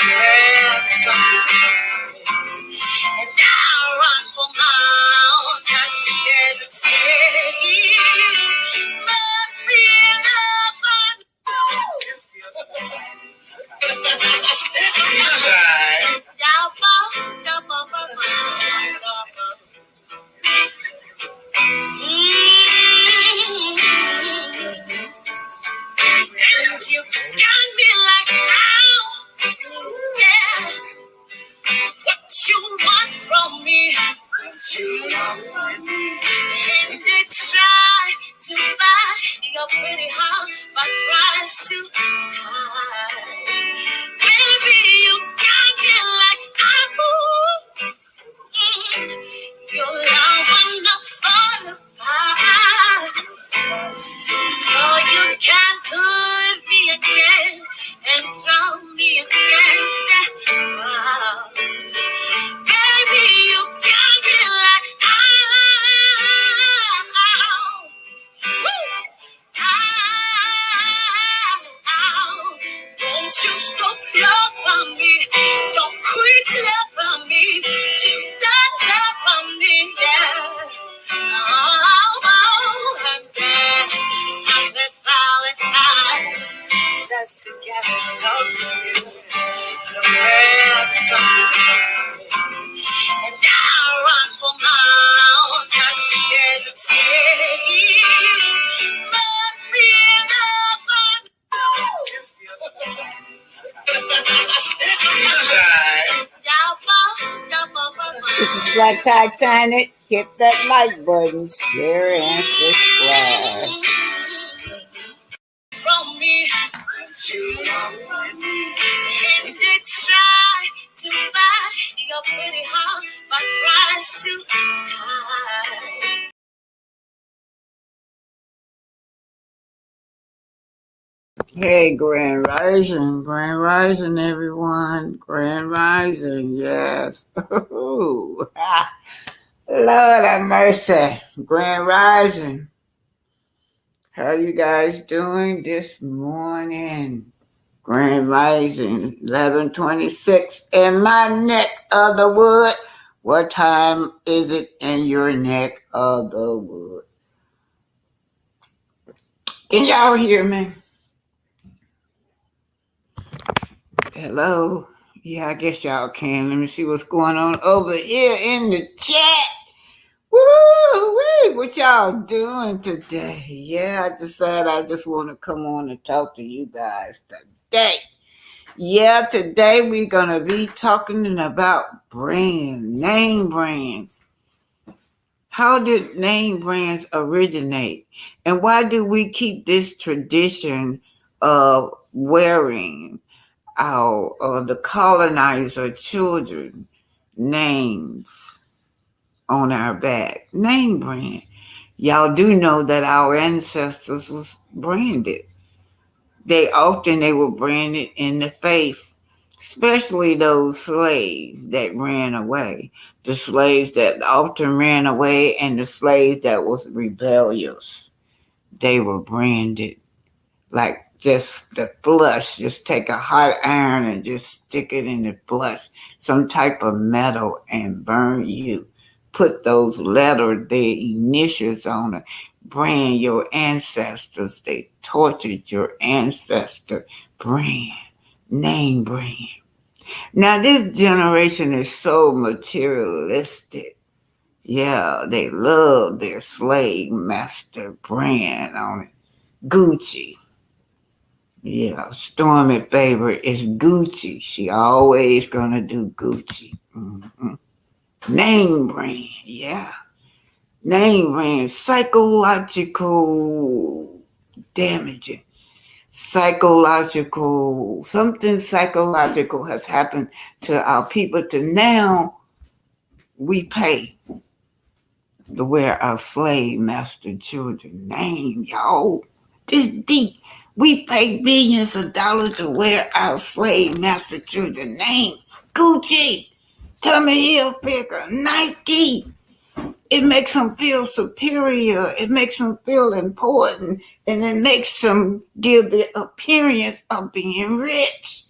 And I run for miles just to get a taste. Must be enough and you got me like, ow, yeah. What you want from me? And they try to buy your pretty heart, but price too high. Baby, you got me like, your love will not fall apart. So you can put me again and throw me against that wall. Baby, you got me like, won't you stop love from me? Don't quit love from me. Just stop love from me, yeah. And then without I just to get close to you. And I run for miles just to get a taste. Must be This is Black Titanic. Hit that like button, share and subscribe. From me, and they try to buy your pretty heart, but price too high. Hey, Grand Rising, everyone. Grand Rising, yes. Ooh, Lord have mercy. Grand Rising. How you guys doing this morning? Grand Rising, 11:26 in my neck of the wood. What time is it in your neck of the wood? Can y'all hear me? Hello? Yeah, I guess y'all can. Let me see what's going on over here in the chat. Woo-wee! What y'all doing today? Yeah, I decided I just want to come on and talk to you guys today. Yeah, today we're going to be talking about name brands. How did name brands originate? And why do we keep this tradition of wearing the colonizer children names on our back? Name brand. Y'all do know that our ancestors was branded. They were branded in the face, especially those slaves that ran away. The slaves that often ran away and the slaves that was rebellious. They were branded like just the flush. Just take a hot iron and just stick it in the flush, some type of metal, and burn you. Put those letters, their initials on it. Brand your ancestors. They tortured your ancestor. Brand, name brand. Now this generation is so materialistic. Yeah, they love their slave master brand on it. Gucci. Yeah, Stormy favorite is Gucci. She always gonna do Gucci. Mm-hmm. Name brand, yeah. Name brand, psychological damaging. Something psychological has happened to our people to now we pay to wear our slave master children name, y'all. This deep. We pay billions of dollars to wear our slave master children name. Gucci, Tommy Hilfiger, Nike. It makes them feel superior. It makes them feel important. And it makes them give the appearance of being rich.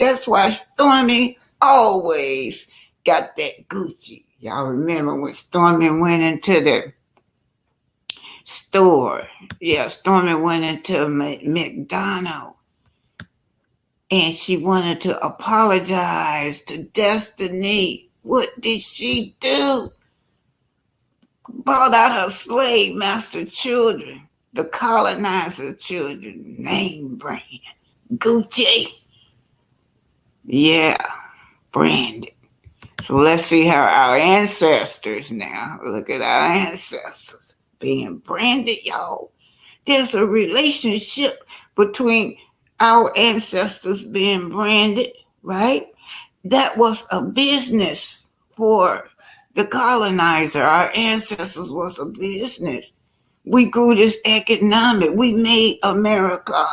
That's why Stormy always got that Gucci. Y'all remember when Stormy went into the store? Yeah, Stormy went into McDonald's and she wanted to apologize to Destiny. What did she do? Bought out her slave master children, the colonizer children, name brand. Gucci. Yeah, branded. So let's see how our ancestors now, look at our ancestors being branded, y'all. There's a relationship between our ancestors being branded, right? That was a business for the colonizer. Our ancestors was a business. We grew this economic. We made America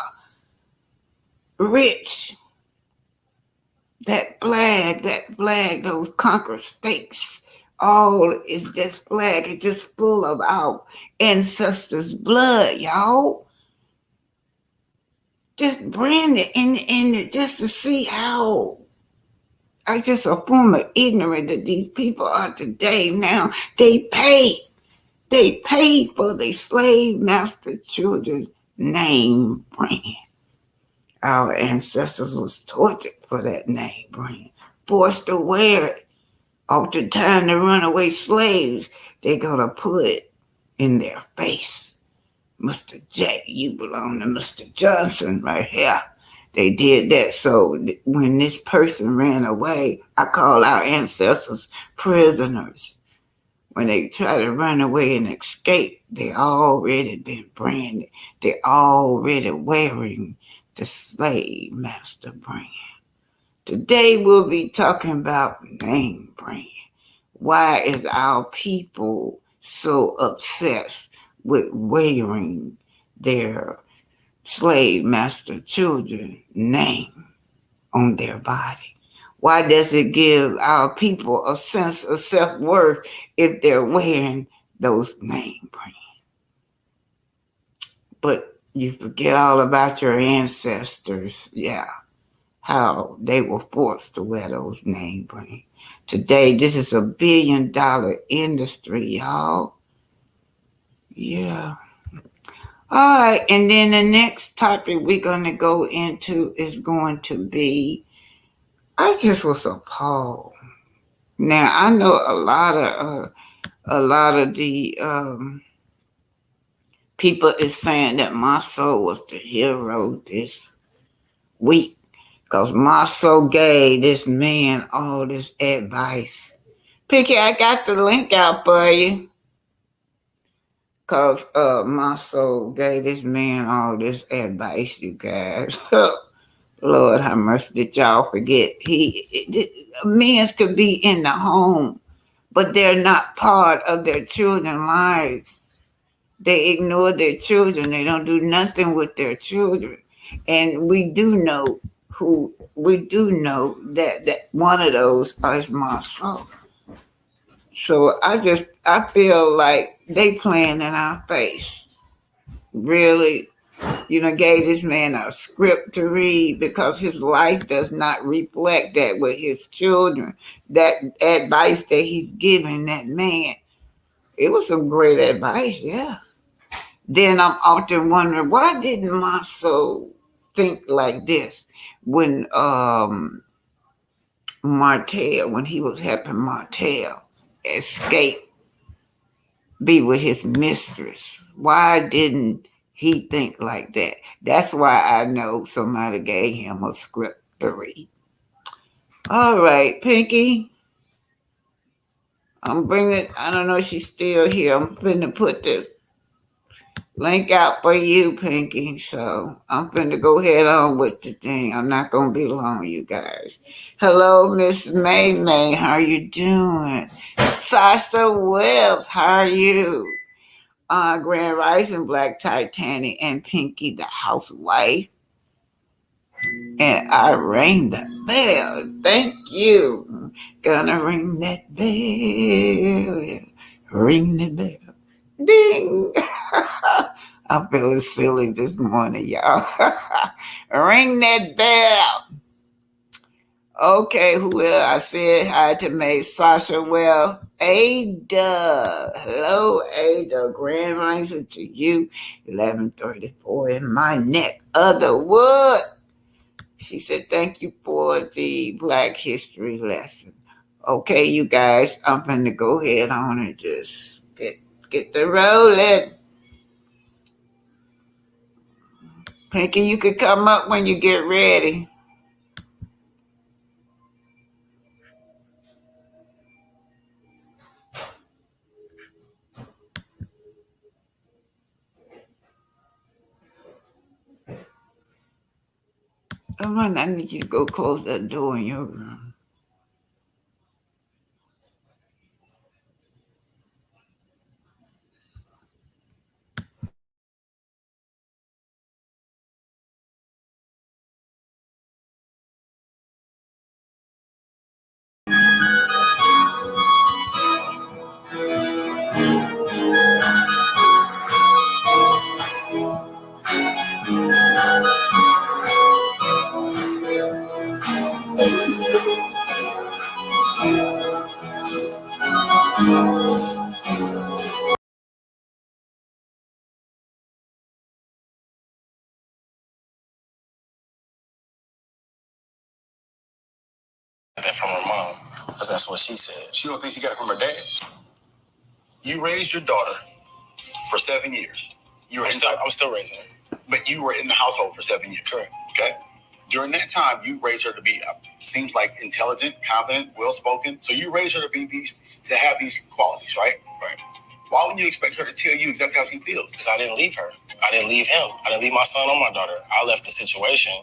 rich. That flag, those conquer states, all is this flag. It's just full of our ancestors' blood, y'all. Just brand it in just to see how I just a form of ignorance that these people are today. Now they pay for the slave master children's name brand. Our ancestors was tortured for that name brand, forced to wear it. Oftentimes the runaway slaves, they gonna put it in their face. Mr. J, you belong to Mr. Johnson right here. They did that. So when this person ran away, I call our ancestors prisoners. When they try to run away and escape, they already been branded. They already wearing the slave master brand. Today we'll be talking about name brand. Why is our people so obsessed with wearing their slave master children name on their body? Why does it give our people a sense of self-worth if they're wearing those name brands? But you forget all about your ancestors, yeah, how they were forced to wear those name brands. Today, this is a billion-dollar industry, y'all. Yeah. All right, and then the next topic we're going to go into is going to be, I just was appalled. Now I know a lot of the people is saying that my soul was the hero this week because my soul gave this man all this advice. Picky, I got the link out for you. Cause my soul gave this man all this advice, you guys. Lord, how much did y'all forget? Men could be in the home, but they're not part of their children's lives. They ignore their children. They don't do nothing with their children. And we do know that one of those is my soul. So I feel like they playing in our face. Really, gave this man a script to read because his life does not reflect that with his children. That advice that he's giving that man, it was some great advice, yeah. Then I'm often wondering, why didn't my soul think like this when Martell, when he was helping Martell escape, be with his mistress? Why didn't he think like that? That's why I know somebody gave him a script to read. All right, Pinky. I'm bringing, I don't know if she's still here. I'm going to put the link out for you, Pinky. So I'm going to go head on with the thing. I'm not going to be long, you guys. Hello, Miss May May. How you doing? Sasha Webbs, how are you? Grand Rising, Black Titanic, and Pinky the housewife. And I rang the bell. Thank you. Gonna ring that bell. Ring the bell. Ding. I'm feeling silly this morning, y'all. Ring that bell. Okay, who else? I said hi to May Sasha. Well, Ada. Hello, Ada. Grand rising to you. 11:34 in my neck of the wood. She said, thank you for the Black History lesson. Okay, you guys, I'm going to go ahead on and just get the rolling. Pinky, you could come up when you get ready. I need you to go close that door in your room. That from her mom, because that's what she said. She don't think she got it from her dad. You raised your daughter for 7 years. I'm still raising her. But you were in the household for 7 years. Correct. Okay. During that time, you raised her to be, seems like intelligent, confident, well-spoken. So you raised her to be to have these qualities, right? Right. Why wouldn't you expect her to tell you exactly how she feels? Because I didn't leave her. I didn't leave him. I didn't leave my son or my daughter. I left the situation.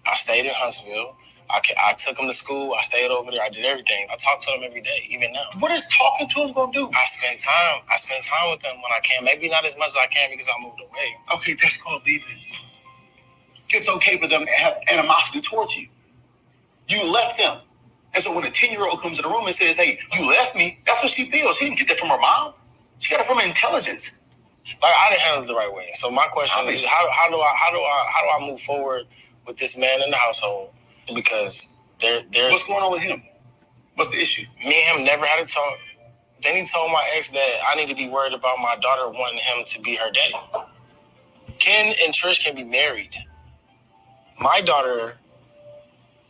I stayed in Huntsville. I took him to school. I stayed over there. I did everything. I talk to him every day, even now. What is talking to him gonna do? I spend time with them when I can. Maybe not as much as I can because I moved away. Okay, that's called leaving. It's okay for them to have animosity towards you. You left them. And so when a 10-year-old comes in the room and says, hey, you left me, that's what she feels. She didn't get that from her mom. She got it from intelligence. Like, I didn't handle it the right way. So my question is, how do I move forward with this man in the household? Because there's what's going on with him? What's the issue? Me and him never had a talk. Then he told my ex that I need to be worried about my daughter wanting him to be her daddy. Ken and Trish can be married. My daughter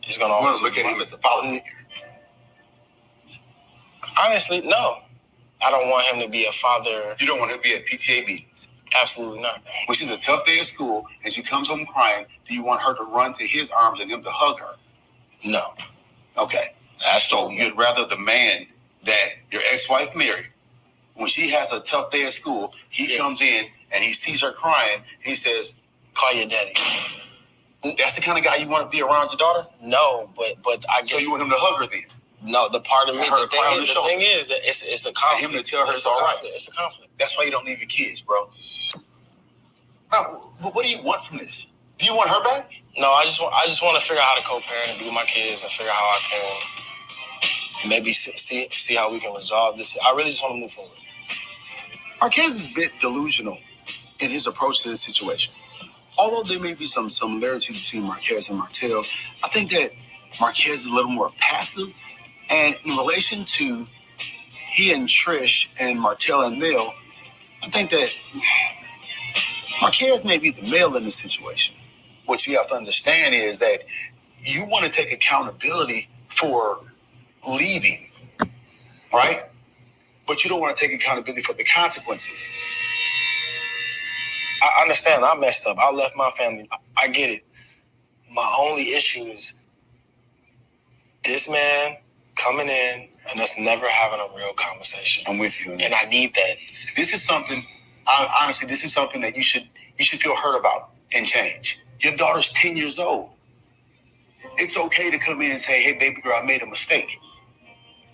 is going to always look at him as a father figure. Honestly, no. I don't want him to be a father. You don't want him to be at PTA meetings? Absolutely not. When she's a tough day at school and she comes home crying, do you want her to run to his arms and him to hug her? No. Okay. Absolutely. So you'd rather the man that your ex-wife married, when she has a tough day at school, he comes in and he sees her crying and he says, call your daddy. That's the kind of guy you want to be around your daughter? No, but I guess. So you want him to hug her then? No, the part of me, the thing is that it's a conflict. And him to tell her it's all right. It's a conflict. That's why you don't leave your kids, bro. Now, but what do you want from this? Do you want her back? No, I just want to figure out how to co-parent and be with my kids and figure out how I can maybe see how we can resolve this. I really just want to move forward. Marquez is a bit delusional in his approach to this situation. Although there may be some similarities between Marquez and Martell, I think that Marquez is a little more passive. And in relation to he and Trish and Martell and Mel, I think that Marquez may be the male in this situation. What you have to understand is that you want to take accountability for leaving, right? But you don't want to take accountability for the consequences. I understand. I messed up. I left my family. I get it. My only issue is this man coming in and us never having a real conversation. I'm with you. And I need that. This is something, honestly, this is something that you should feel hurt about and change. Your daughter's 10 years old. It's okay to come in and say, hey, baby girl, I made a mistake.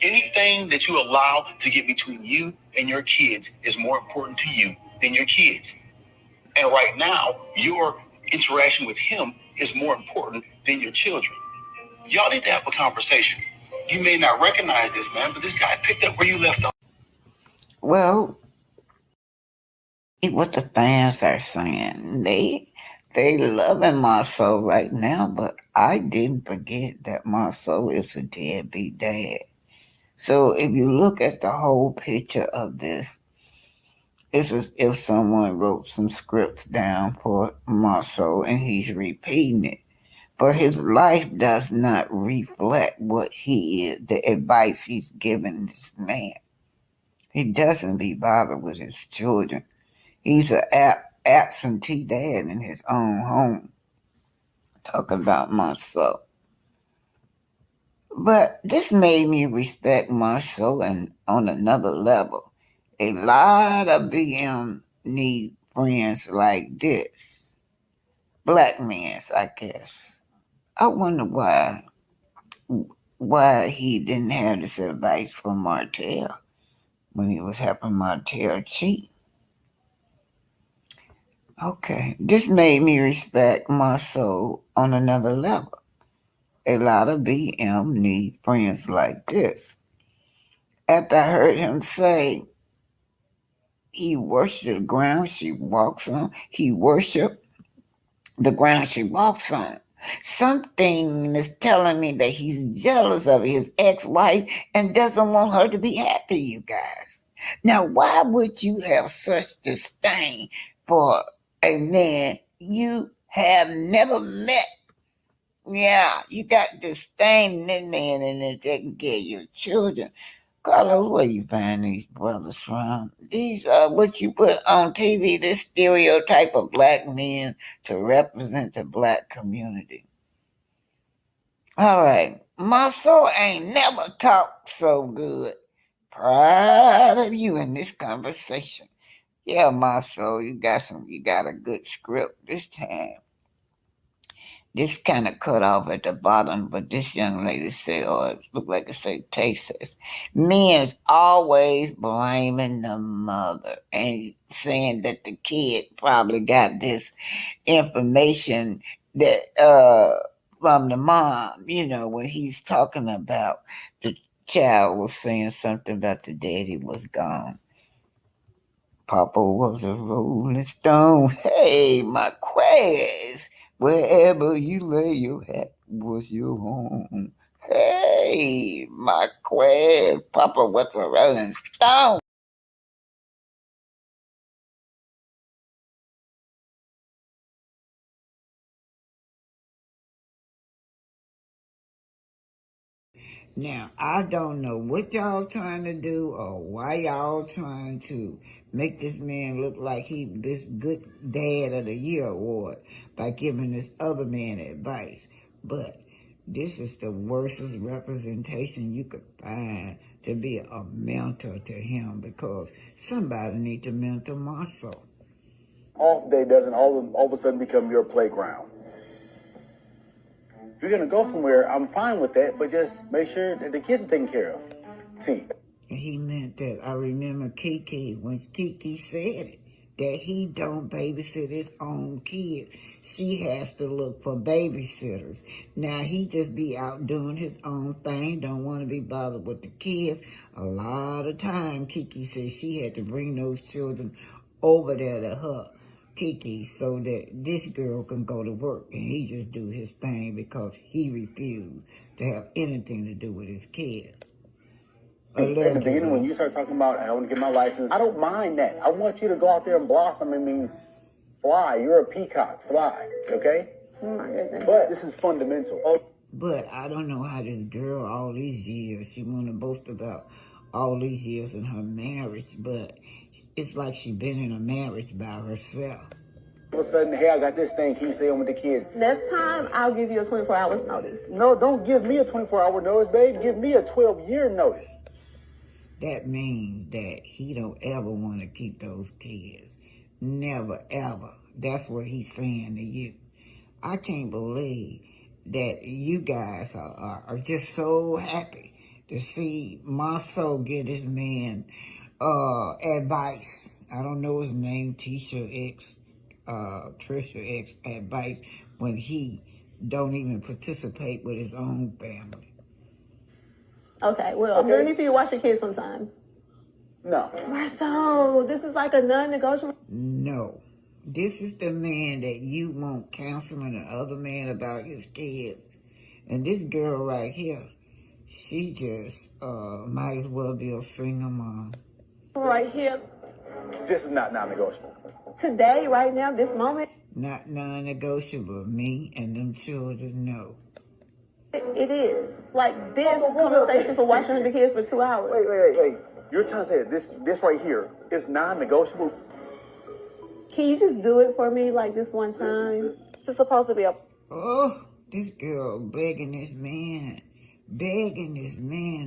Anything that you allow to get between you and your kids is more important to you than your kids. And right now, your interaction with him is more important than your children. Y'all need to have a conversation. You may not recognize this, man, but this guy picked up where you left off. Well, what the fans are saying, They loving Marceau right now, but I didn't forget that Marceau is a deadbeat dad. So if you look at the whole picture of this, it's as if someone wrote some scripts down for Marceau and he's repeating it. But his life does not reflect what he is, the advice he's giving this man. He doesn't be bothered with his children. He's an absentee dad in his own home. Talking about Marceau. But this made me respect Marceau and on another level. A lot of BM need friends like this. Black men, I guess. I wonder why he didn't have this advice from Martell when he was helping Martell cheat. Okay, this made me respect Marceau on another level. A lot of BM need friends like this. After I heard him say he worshipped the ground she walks on, he worshiped the ground she walks on. Something is telling me that he's jealous of his ex-wife and doesn't want her to be happy, you guys. Now, why would you have such disdain for a man you have never met? Yeah, you got disdain in that man and then taking care of your children. Carlos, where you find these brothers from? These are what you put on TV, this stereotype of black men to represent the black community. All right, my soul ain't never talked so good. Proud of you in this conversation. Yeah, my soul, you got a good script this time. This kind of cut off at the bottom, but this young lady said, or it looked like it said, Tay says, men's always blaming the mother and saying that the kid probably got this information that from the mom, when he's talking about the child was saying something about the daddy was gone. Papa was a rolling stone. Hey, my quest. Wherever you lay your hat was your home. Hey, my quest. Papa was a rolling stone. Now, I don't know what y'all trying to do or why y'all trying to make this man look like he this good dad of the year award by giving this other man advice. But this is the worst representation you could find to be a mentor to him because somebody need to mentor Marshall. Off day doesn't all of a sudden become your playground. If you're gonna go somewhere, I'm fine with that, but just make sure that the kids are taken care of. T. And he meant that. I remember Kiki when Kiki said it, that he don't babysit his own kids. She has to look for babysitters. Now he just be out doing his own thing, don't want to be bothered with the kids. A lot of time Kiki said she had to bring those children over there to her. Kiki, so that this girl can go to work and he just do his thing because he refused to have anything to do with his kids. At the beginning, when you start talking about, I want to get my license, I don't mind that. I want you to go out there and blossom. I mean, fly. You're a peacock. Fly. Okay? Oh my goodness. But this is fundamental. But I don't know how this girl, all these years, she want to boast about all these years in her marriage, but it's like she been in a marriage by herself. All of a sudden, hey, I got this thing. Can you stay home with the kids? Next time, I'll give you a 24 hours notice. No, don't give me a 24-hour notice, babe. Give me a 12-year notice. That means that he don't ever want to keep those kids. Never, ever. That's what he's saying to you. I can't believe that you guys are just so happy to see Marceau get this man advice. I don't know his name, Trisha X advice when he don't even participate with his own family. Okay, well, I'm gonna need for you to watch your kids sometimes. No. Marceau, this is like a non-negotiable. No. This is the man that you want counseling another man about his kids. And this girl right here, she just might as well be a single mom. Right here. This is not non-negotiable. Today, right now, this moment. Not non-negotiable. Me and them children, no. It is. Like this conversation for watching the kids for 2 hours. Wait. You're trying to say that this right here is non-negotiable? Can you just do it for me like this one time? This is supposed to be a... Oh, this girl begging this man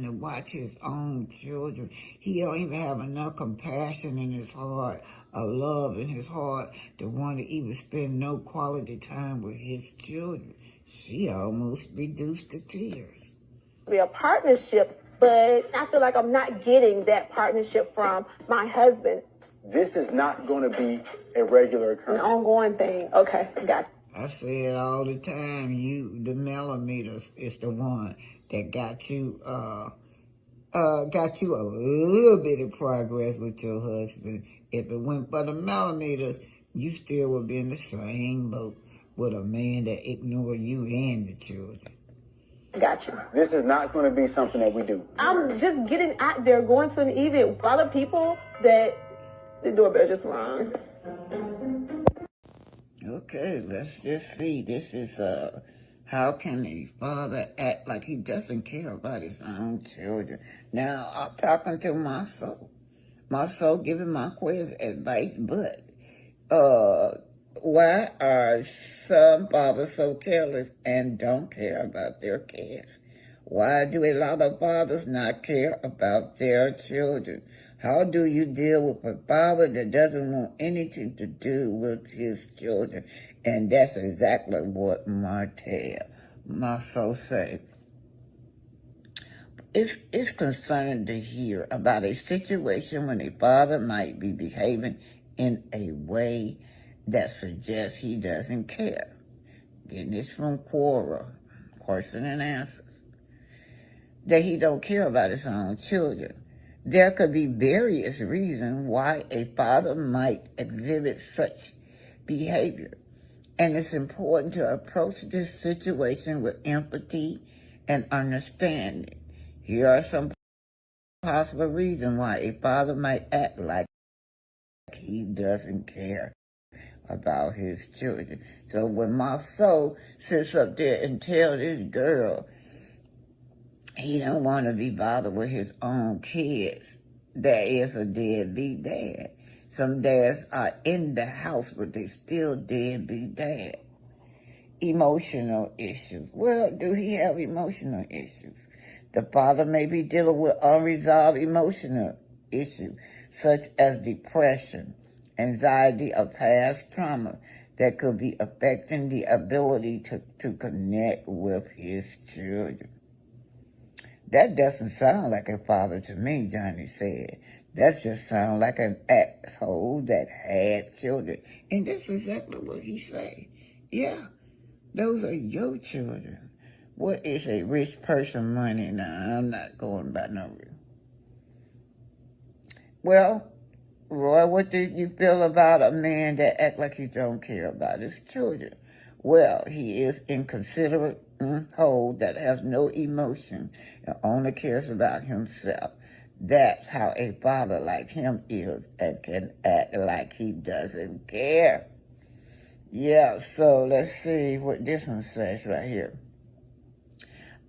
to watch his own children. He don't even have enough compassion in his heart, or love in his heart, to want to even spend no quality time with his children. She almost reduced to tears. Be a partnership, but I feel like I'm not getting that partnership from my husband. This is not going to be a regular occurrence. An ongoing thing. Okay, got you. I say it all the time. The millimeters is the one that got you a little bit of progress with your husband. If it went for the millimeters, you still would be in the same boat with a man that ignore you and the children. Got you. This is not going to be something that we do. I'm just getting out there, going to an event with other people that the doorbell just rung. Okay, let's just see. This is how can a father act like he doesn't care about his own children? Now, I'm talking to my soul. My soul giving my quiz advice, but why are some fathers so careless and don't care about their kids? Why do a lot of fathers not care about their children? How do you deal with a father that doesn't want anything to do with his children? And that's exactly what my soul said. It's concerning to hear about a situation when a father might be behaving in a way that suggests he doesn't care. Getting this from Quora, question and answers. That he don't care about his own children. There could be various reasons why a father might exhibit such behavior. And it's important to approach this situation with empathy and understanding. Here are some possible reasons why a father might act like he doesn't care about his children. So when my soul sits up there and tells this girl he don't want to be bothered with his own kids, that is a deadbeat dad. Some dads are in the house, but they still deadbeat dad. Emotional issues. Well, do he have emotional issues? The father may be dealing with unresolved emotional issues, such as depression, anxiety, or past trauma that could be affecting the ability to connect with his children. That doesn't sound like a father to me, Johnny said. That just sounds like an asshole that had children. And that's exactly what he said. Yeah, those are your children. What is a rich person money? Now, I'm not going by no rule. Well, Roy, what do you feel about a man that act like he don't care about his children? Well, he is inconsiderate, whole, that has no emotion and only cares about himself. That's how a father like him is and can act like he doesn't care. Yeah, so let's see what this one says right here.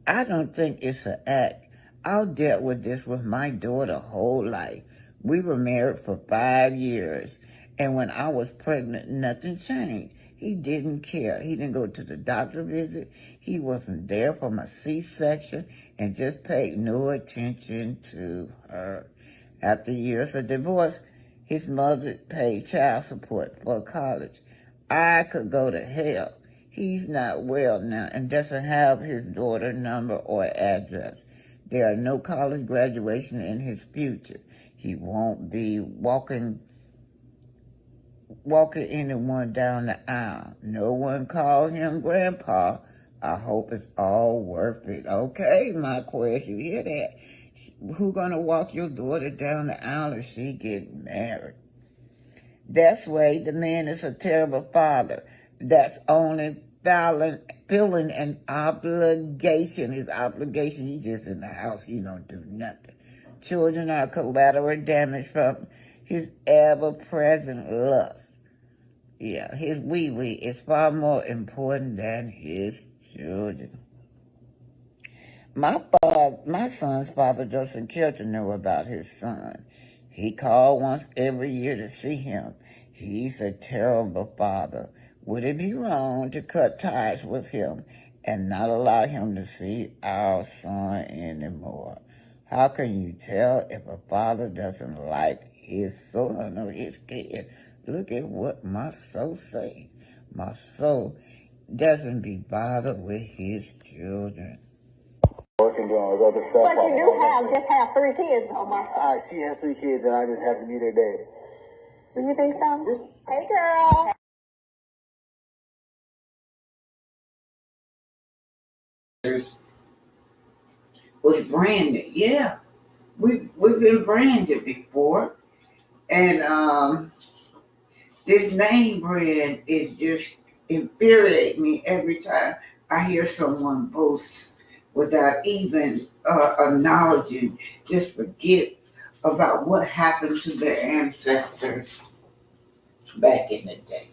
I don't think it's an act. I've dealt with this with my daughter whole life. We were married for 5 years, and when I was pregnant, nothing changed. He didn't care. He didn't go to the doctor visit. He wasn't there for my C-section and just paid no attention to her. After years of divorce, his mother paid child support for college. I could go to hell. He's not well now and doesn't have his daughter's number or address. There are no college graduation in his future. He won't be walking anyone down the aisle. No one called him grandpa. I hope it's all worth it. Okay, my question, you hear that? Who gonna walk your daughter down the aisle if she get married? That's why the man is a terrible father. That's only feeling an obligation. His obligation, he just in the house, he don't do nothing. Children are collateral damage from his ever-present lust. Yeah, his wee-wee is far more important than his children. My son's father doesn't care to know about his son. He called once every year to see him. He's a terrible father. Would it be wrong to cut ties with him and not allow him to see our son anymore? How can you tell if a father doesn't like his son or his kid? Look at what my soul says. My soul doesn't be bothered with his children. Working doing other stuff. But you do just have 3 kids, though, Marcel. She has 3 kids, and I just have to be their dad. Do you think so? Hey, girl. Was branded. Yeah, we've been branded before, and this name brand is just infuriate me every time I hear someone boast without even acknowledging, just forget about what happened to their ancestors back in the day.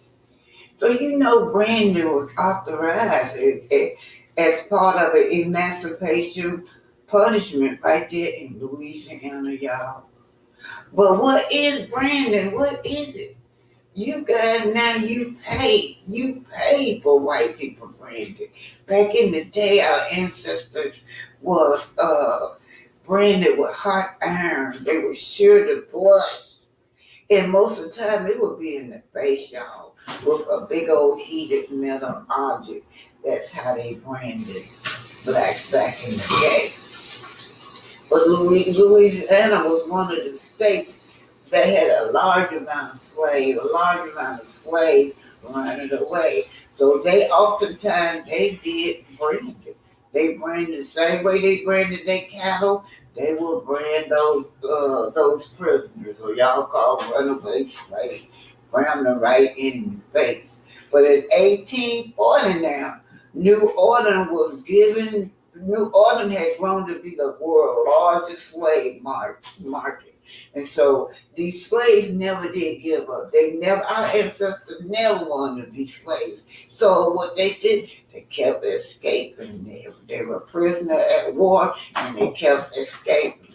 So branding was authorized as part of an emancipation punishment right there in Louisiana, y'all. But what is branding? What is it? You guys now you pay for white people branding. Back in the day, our ancestors was branded with hot iron. They were sure to blush, and most of the time it would be in the face, y'all, with a big old heated metal object. That's how they branded blacks back in the day. But Louisiana was one of the states that had a large amount of slaves running away. So they oftentimes they did brand it. They branded the same way they branded their cattle. They would brand those prisoners, or y'all call runaway slaves, brand them right in the face. But in 1840 now, New Orleans had grown to be the world's largest slave market. And so these slaves never did give up. Our ancestors never wanted to be slaves. So what they did, they kept escaping. They were prisoners at war and they kept escaping.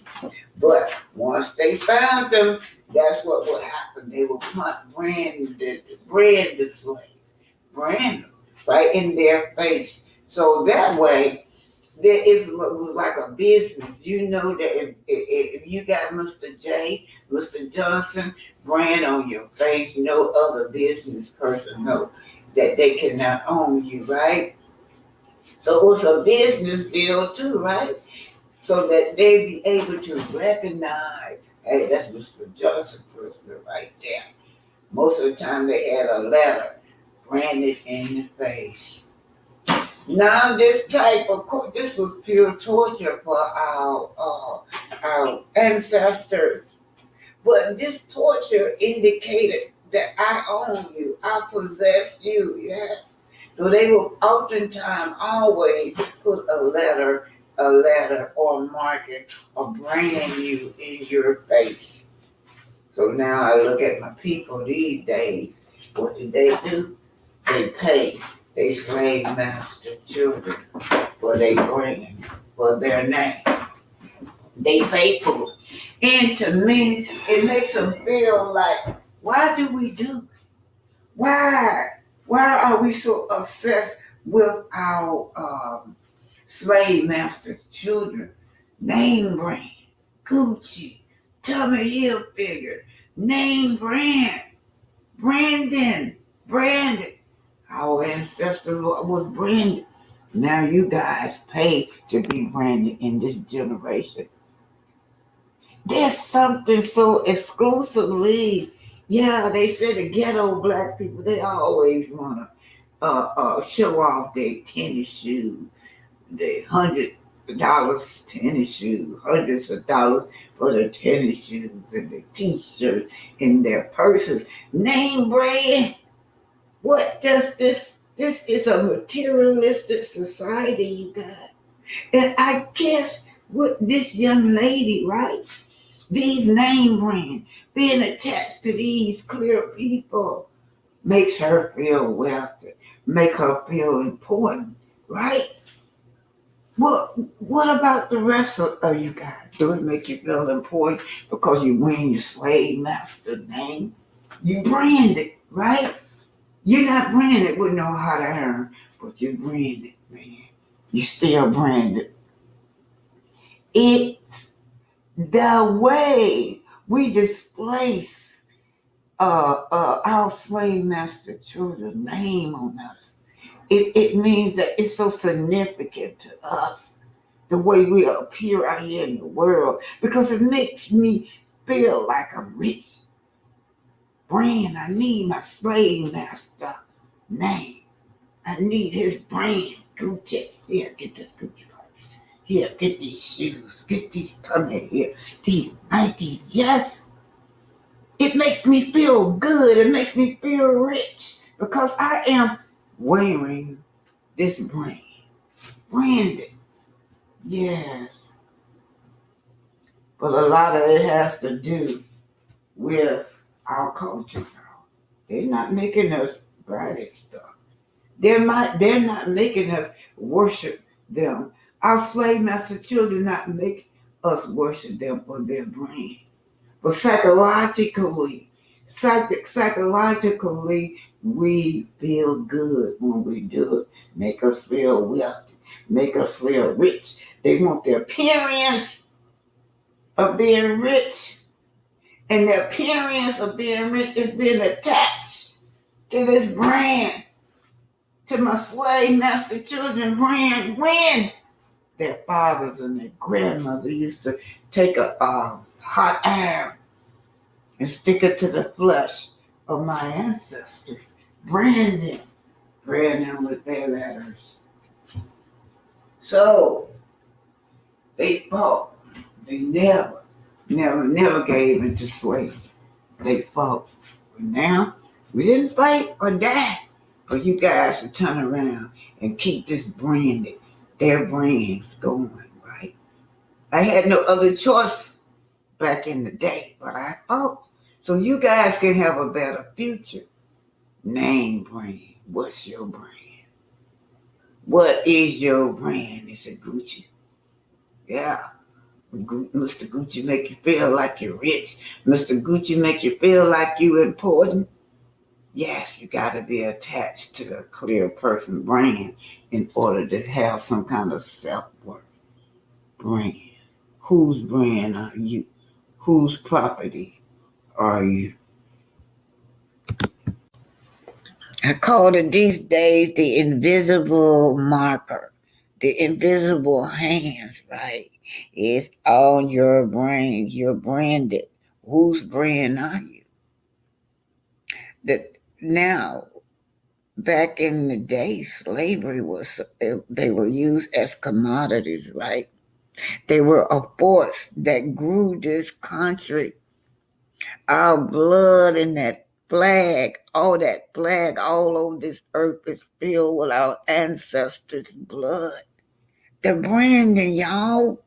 But once they found them, that's what would happen. They would brand the slaves, brand them right in their face. So that way, was like a business. You know that if you got Mr. J, Mr. Johnson brand on your face, no other business person know that they cannot own you, right? So it was a business deal too, right? So that they be able to recognize, hey, that's Mr. Johnson prisoner right there. Most of the time they had a letter branded in the face. Now this this was pure torture for our ancestors. But this torture indicated that I own you, I possess you, yes. So they will oftentimes always put a letter or mark it or brand you in your face. So now I look at my people these days. What do? They pay they slave master children for their brand, for their name. They pay for it. And to me, it makes them feel like, why do we do? Why? Why are we so obsessed with our slave master's children? Name brand, Gucci, Tommy Hilfiger, name brand, Brandon, branded. Our ancestor was branded. Now you guys pay to be branded in this generation. There's something so exclusively. Yeah, they say the ghetto black people, they always want to show off their tennis shoes, their dollars tennis shoes, hundreds of dollars for the tennis shoes and the t-shirts and their purses. Name brand. What does this is a materialistic society, you guys. And I guess with this young lady, right? These name brands being attached to these clear people makes her feel wealthy, make her feel important, right? What about the rest of you guys? Do it make you feel important because you wearing your slave master name? You brand it, right? You're not branded with no how to earn, but you branded, man. You still branded. It's the way we displace our slave master children name on us. It means that it's so significant to us the way we appear out here in the world because it makes me feel like I'm rich. Brand, I need my slave master name. I need his brand. Gucci. Here, get this Gucci purse. Here, get these shoes. Get these tummy here. These Nikes. Yes. It makes me feel good. It makes me feel rich because I am wearing this brand. Branded. Yes. But a lot of it has to do with our culture now. They're not making us buy this stuff. They're not making us worship them. Our slave master children not make us worship them for their brain. But psychologically, we feel good when we do it. Make us feel wealthy. Make us feel rich. They want the appearance of being rich. And the appearance of being rich is being attached to this brand, to my slave master children brand. When their fathers and their grandmother used to take a hot iron and stick it to the flesh of my ancestors, brand them with their letters. So they fought. They never gave into slavery. They fought. But now we didn't fight or die for you guys to turn around and keep this branded, their brands going, right? I had no other choice back in the day, but I fought. So you guys can have a better future. Name brand. What's your brand? What is your brand? Is it Gucci? Yeah. Mr. Gucci make you feel like you're rich. Mr. Gucci make you feel like you important. Yes, you got to be attached to the clear person brand in order to have some kind of self-worth brand. Whose brand are you? Whose property are you? I call it these days the invisible marker, the invisible hands, right? It's on your brain. You're branded. Whose brand are you? That now, back in the day, slavery was, they were used as commodities, right? They were a force that grew this country. Our blood and that flag all over this earth is filled with our ancestors' blood. The branding, y'all.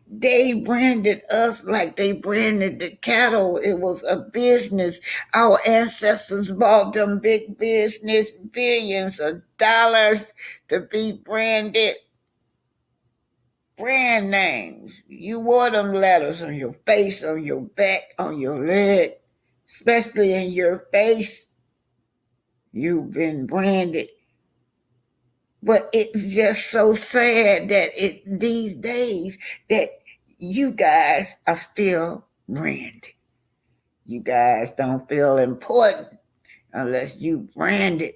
They branded us like they branded the cattle. It was a business. Our ancestors bought them big business, billions of dollars to be branded. Brand names. You wore them letters on your face, on your back, on your leg, especially in your face. You've been branded. But it's just so sad that these days that you guys are still branded. You guys don't feel important unless you branded,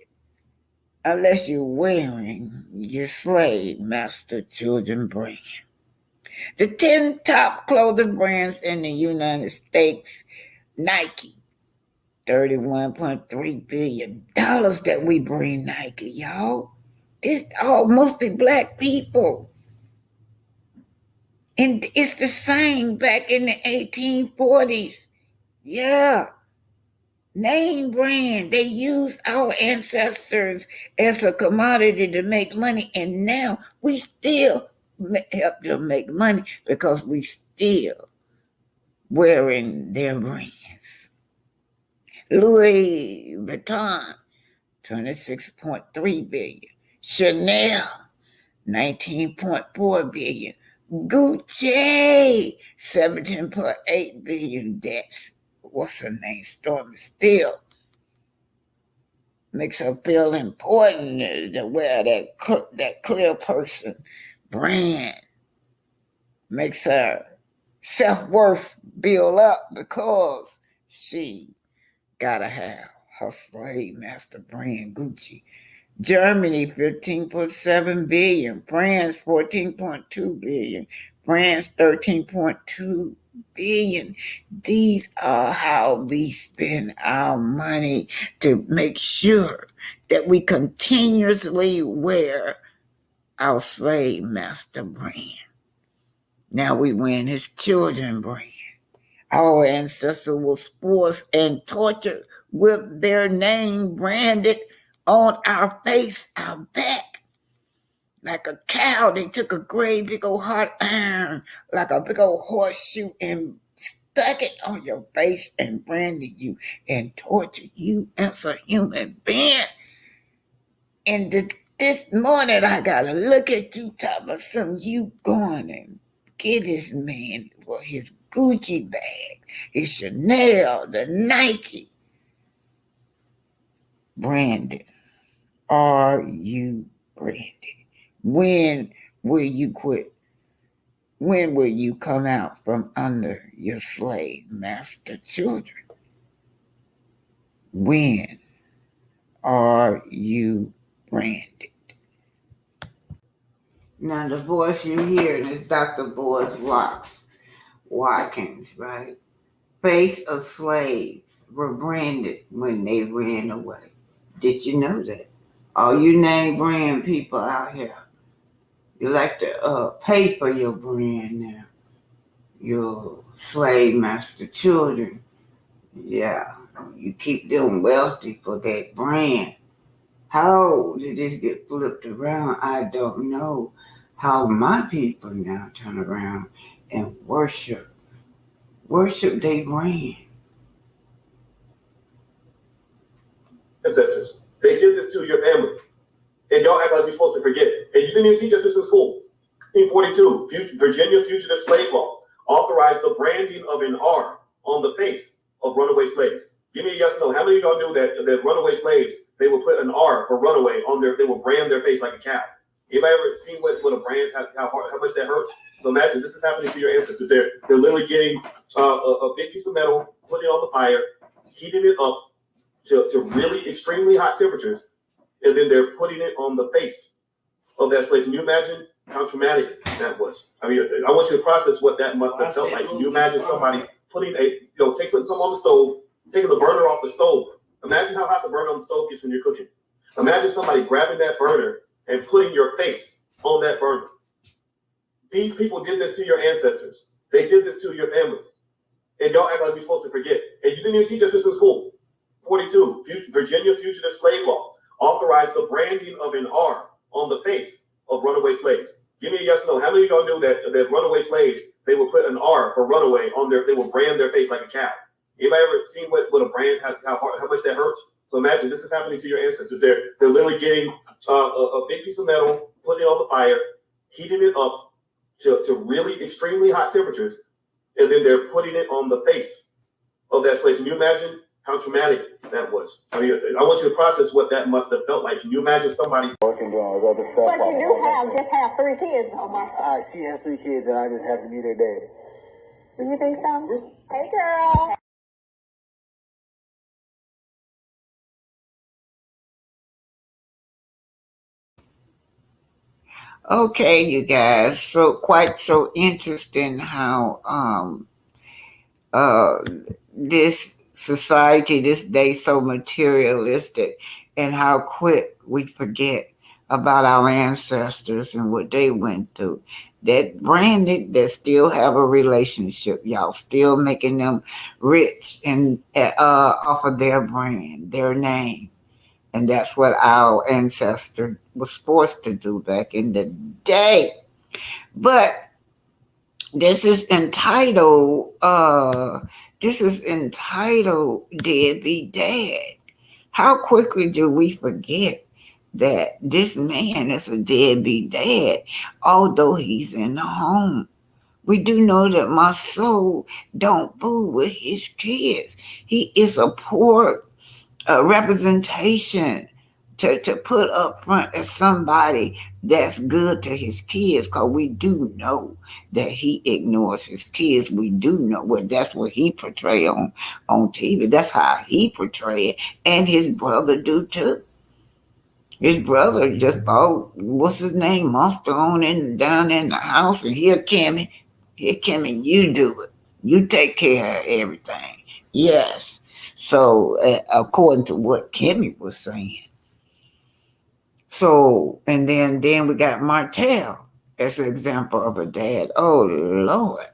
unless you're wearing your slave master children brand. The 10 top clothing brands in the United States, Nike, $31.3 billion that we bring Nike, y'all. This all mostly black people. And it's the same back in the 1840s. Yeah. Name brand. They used our ancestors as a commodity to make money. And now we still help them make money because we still wearing their brands. Louis Vuitton, 26.3 billion. Chanel, 19.4 billion. Gucci, 17.8 billion. That's what's her name? Stormy Still makes her feel important to wear that clear person brand. Makes her self-worth build up because she gotta have her slave master brand Gucci. Germany 15.7 billion, France 14.2 billion, France 13.2 billion. These are how we spend our money to make sure that we continuously wear our slave master brand. Now we wear his children brand. Our ancestors was forced and tortured with their name branded on our face, our back. Like a cow, they took a great big old hot iron, like a big old horseshoe, and stuck it on your face and branded you and tortured you as a human being. And this morning, I gotta look at you, talking about some you going and get this man for his Gucci bag, his Chanel, the Nike. Branded. Are you branded? When will you quit? When will you come out from under your slave master children? When are you branded? Now the voice you hear is Dr. Boaz Watkins, right? Face of slaves were branded when they ran away. Did you know that? All you name brand people out here, you like to pay for your brand now. Your slave master children, yeah, you keep them wealthy for that brand. How did this get flipped around? I don't know. How my people now turn around and worship their brand. Ancestors. They did this to your family. And y'all act like we're supposed to forget. And you didn't even teach us this in school. 1942, Virginia Fugitive Slave Law authorized the branding of an R on the face of runaway slaves. Give me a yes or no. How many of y'all knew that runaway slaves, they would put an R for runaway on they would brand their face like a cow? Anybody ever seen what a brand, how much that hurts? So imagine this is happening to your ancestors. They're literally getting a big piece of metal, putting it on the fire, heating it up to really extremely hot temperatures, and then they're putting it on the face of that slave. Can you imagine how traumatic that was? I mean, I want you to process what that must have felt like. Can you imagine somebody putting putting something on the stove, taking the burner off the stove? Imagine how hot the burner on the stove gets when you're cooking. Imagine somebody grabbing that burner and putting your face on that burner. These people did this to your ancestors. They did this to your family. And y'all act like we're supposed to forget. And you didn't even teach us this in school. 42, Virginia Fugitive Slave Law authorized the branding of an R on the face of runaway slaves. Give me a yes or no. How many of y'all knew that runaway slaves, they would put an R for runaway on they would brand their face like a cow? Anybody ever seen what a brand, how much that hurts? So imagine this is happening to your ancestors. They're literally getting a big piece of metal, putting it on the fire, heating it up to really extremely hot temperatures, and then they're putting it on the face of that slave. Can you imagine how traumatic that was? I mean, I want you to process what that must have felt like. Can you imagine somebody working doing all other stuff? But you do have 3 kids, though, Marcia. She has 3 kids, and I just have to be their dad. Do you think so? Hey, girl. Okay, you guys. So quite so interesting how uh this society this day so materialistic and how quick we forget about our ancestors and what they went through. that branded that still have a relationship. Y'all still making them rich and off of their brand, their name. And that's what our ancestor was forced to do back in the day. But this is entitled Deadbeat Dad. How quickly do we forget that this man is a deadbeat dad, although he's in the home? We do know that my soul don't boo with his kids. He is a poor representation to put up front as somebody that's good to his kids, because we do know that he ignores his kids. We do know what that's what he portray on TV. That's how he portray it, and his brother do too. His brother just bought what's his name, Monster on in down in the house, and here Kimmy, you do it. You take care of everything. Yes. So according to what Kimmy was saying. So and then we got Martell as an example of a dad. Oh Lord,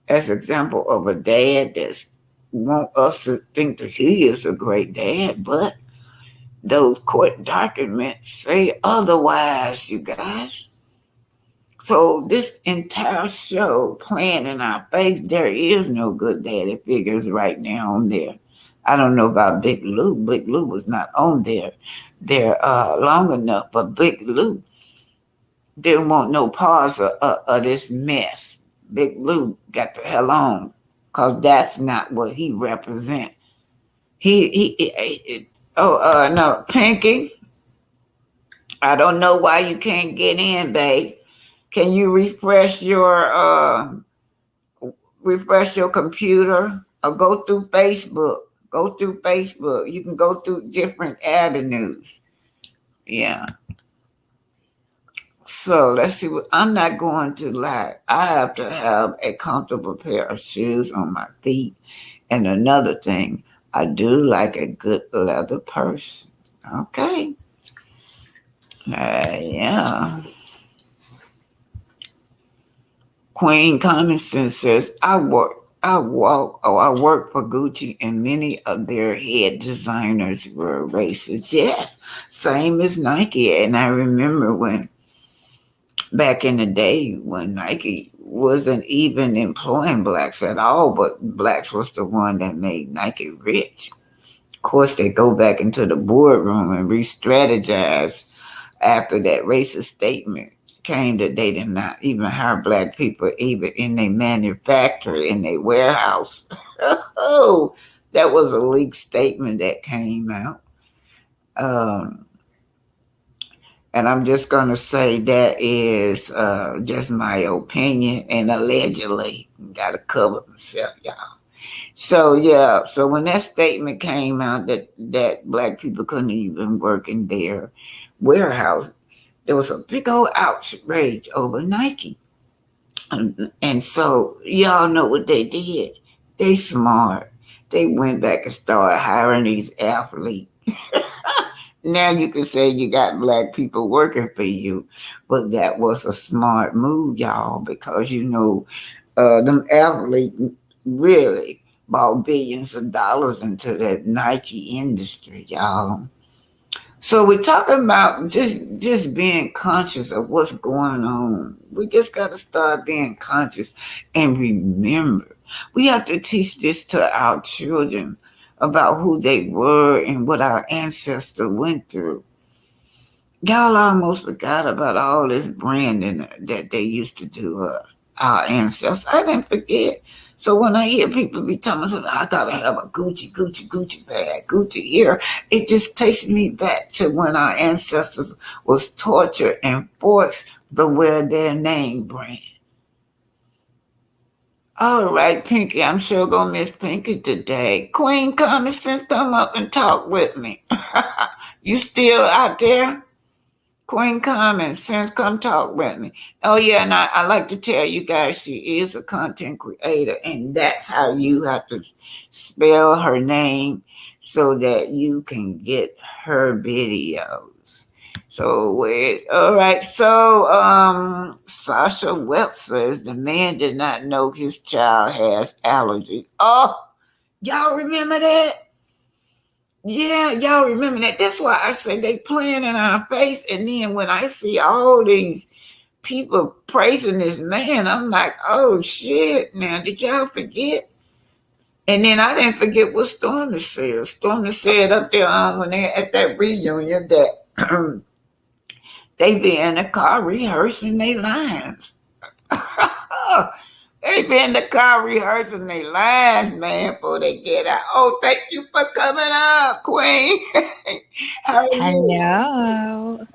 as an example of a dad that's want us to think that he is a great dad, but those court documents say otherwise, you guys. So this entire show playing in our face, there is no good daddy figures right now on there. I don't know about Big Lou. Big Lou was not on there long enough, but Big Lou didn't want no parts of this mess. Big Lou got the hell on, cause that's not what he represent. No, Pinky. I don't know why you can't get in, babe. Can you refresh your computer or go through Facebook? Go through Facebook. You can go through different avenues. Yeah. So let's see what I'm not going to lie. I have to have a comfortable pair of shoes on my feet. And another thing, I do like a good leather purse. Okay. Yeah. Queen Common Sense says, I work for Gucci, and many of their head designers were racist. Yes, same as Nike. And I remember when back in the day when Nike wasn't even employing blacks at all, but blacks was the one that made Nike rich. Of course, they go back into the boardroom and re-strategize after that racist statement came that they did not even hire black people even in their manufactory, in their warehouse. Oh, that was a leaked statement that came out. Um, and I'm just going to say that is just my opinion and allegedly. Got to cover myself, y'all. So yeah, so when that statement came out that black people couldn't even work in their warehouse, there was a big old outrage over Nike. And so y'all know what they did. They smart. They went back and started hiring these athletes. Now you can say you got black people working for you, but that was a smart move, y'all, because them athletes really bought billions of dollars into that Nike industry, y'all. So we're talking about just being conscious of what's going on. We just got to start being conscious and remember. We have to teach this to our children about who they were and what our ancestors went through. Y'all almost forgot about all this branding that they used to do, our ancestors. I didn't forget. So when I hear people be telling me, I gotta have a Gucci bag, Gucci here, it just takes me back to when our ancestors was tortured and forced to wear their name brand. All right, Pinky, I'm sure gonna miss Pinky today. Queen Common Sense, come up and talk with me. You still out there? Queen Common Sense, come talk with me. Oh yeah, and I like to tell you guys she is a content creator, and that's how you have to spell her name so that you can get her videos. So wait, all right. So Sasha Welch says the man did not know his child has allergy. Oh, y'all remember that? Yeah, y'all remember that. That's why I say they playing in our face. And then when I see all these people praising this man, I'm like, oh shit! Now did y'all forget? And then I didn't forget what Stormy said. Stormy said up there when they at that reunion that they be in the car rehearsing their lines. They be in the car rehearsing their lines, man, before they get out. Oh, thank you for coming up, Queen. How are you? Hello.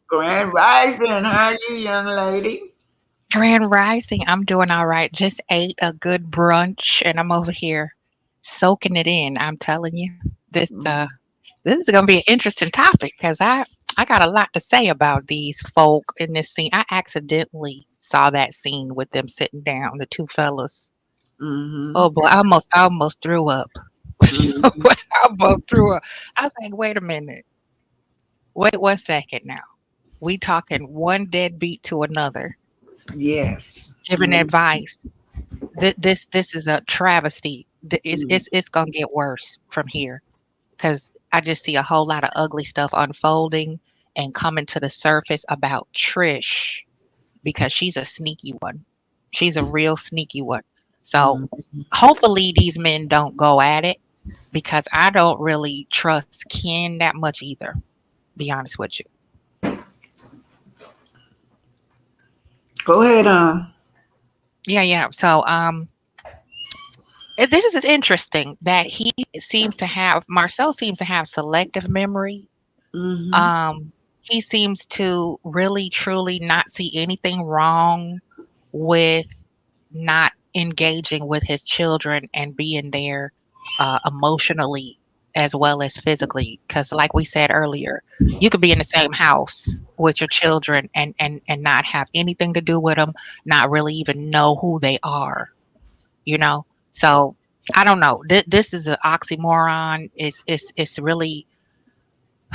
Grand Rising. How are you, young lady? Grand Rising. I'm doing all right. Just ate a good brunch and I'm over here soaking it in. I'm telling you. This is gonna be an interesting topic because I got a lot to say about these folk in this scene. I accidentally saw that scene with them sitting down, the two fellas. Mm-hmm. Oh boy, I almost threw up. Mm-hmm. I almost threw up. I was like, wait a minute. Wait 1 second now. We talking one deadbeat to another, Yes. giving advice. This is a travesty. Mm-hmm. It's gonna get worse from here because I just see a whole lot of ugly stuff unfolding and coming to the surface about Trish because she's a sneaky one. She's a real sneaky one. So hopefully these men don't go at it because I don't really trust Ken that much either. Be honest with you. Go ahead on. Yeah. So this is interesting that Marcel seems to have selective memory. Mm-hmm. Um, he seems to really truly not see anything wrong with not engaging with his children and being there emotionally as well as physically. Because, like we said earlier, you could be in the same house with your children and not have anything to do with them, not really even know who they are, you know? So, I don't know. This is an oxymoron. It's really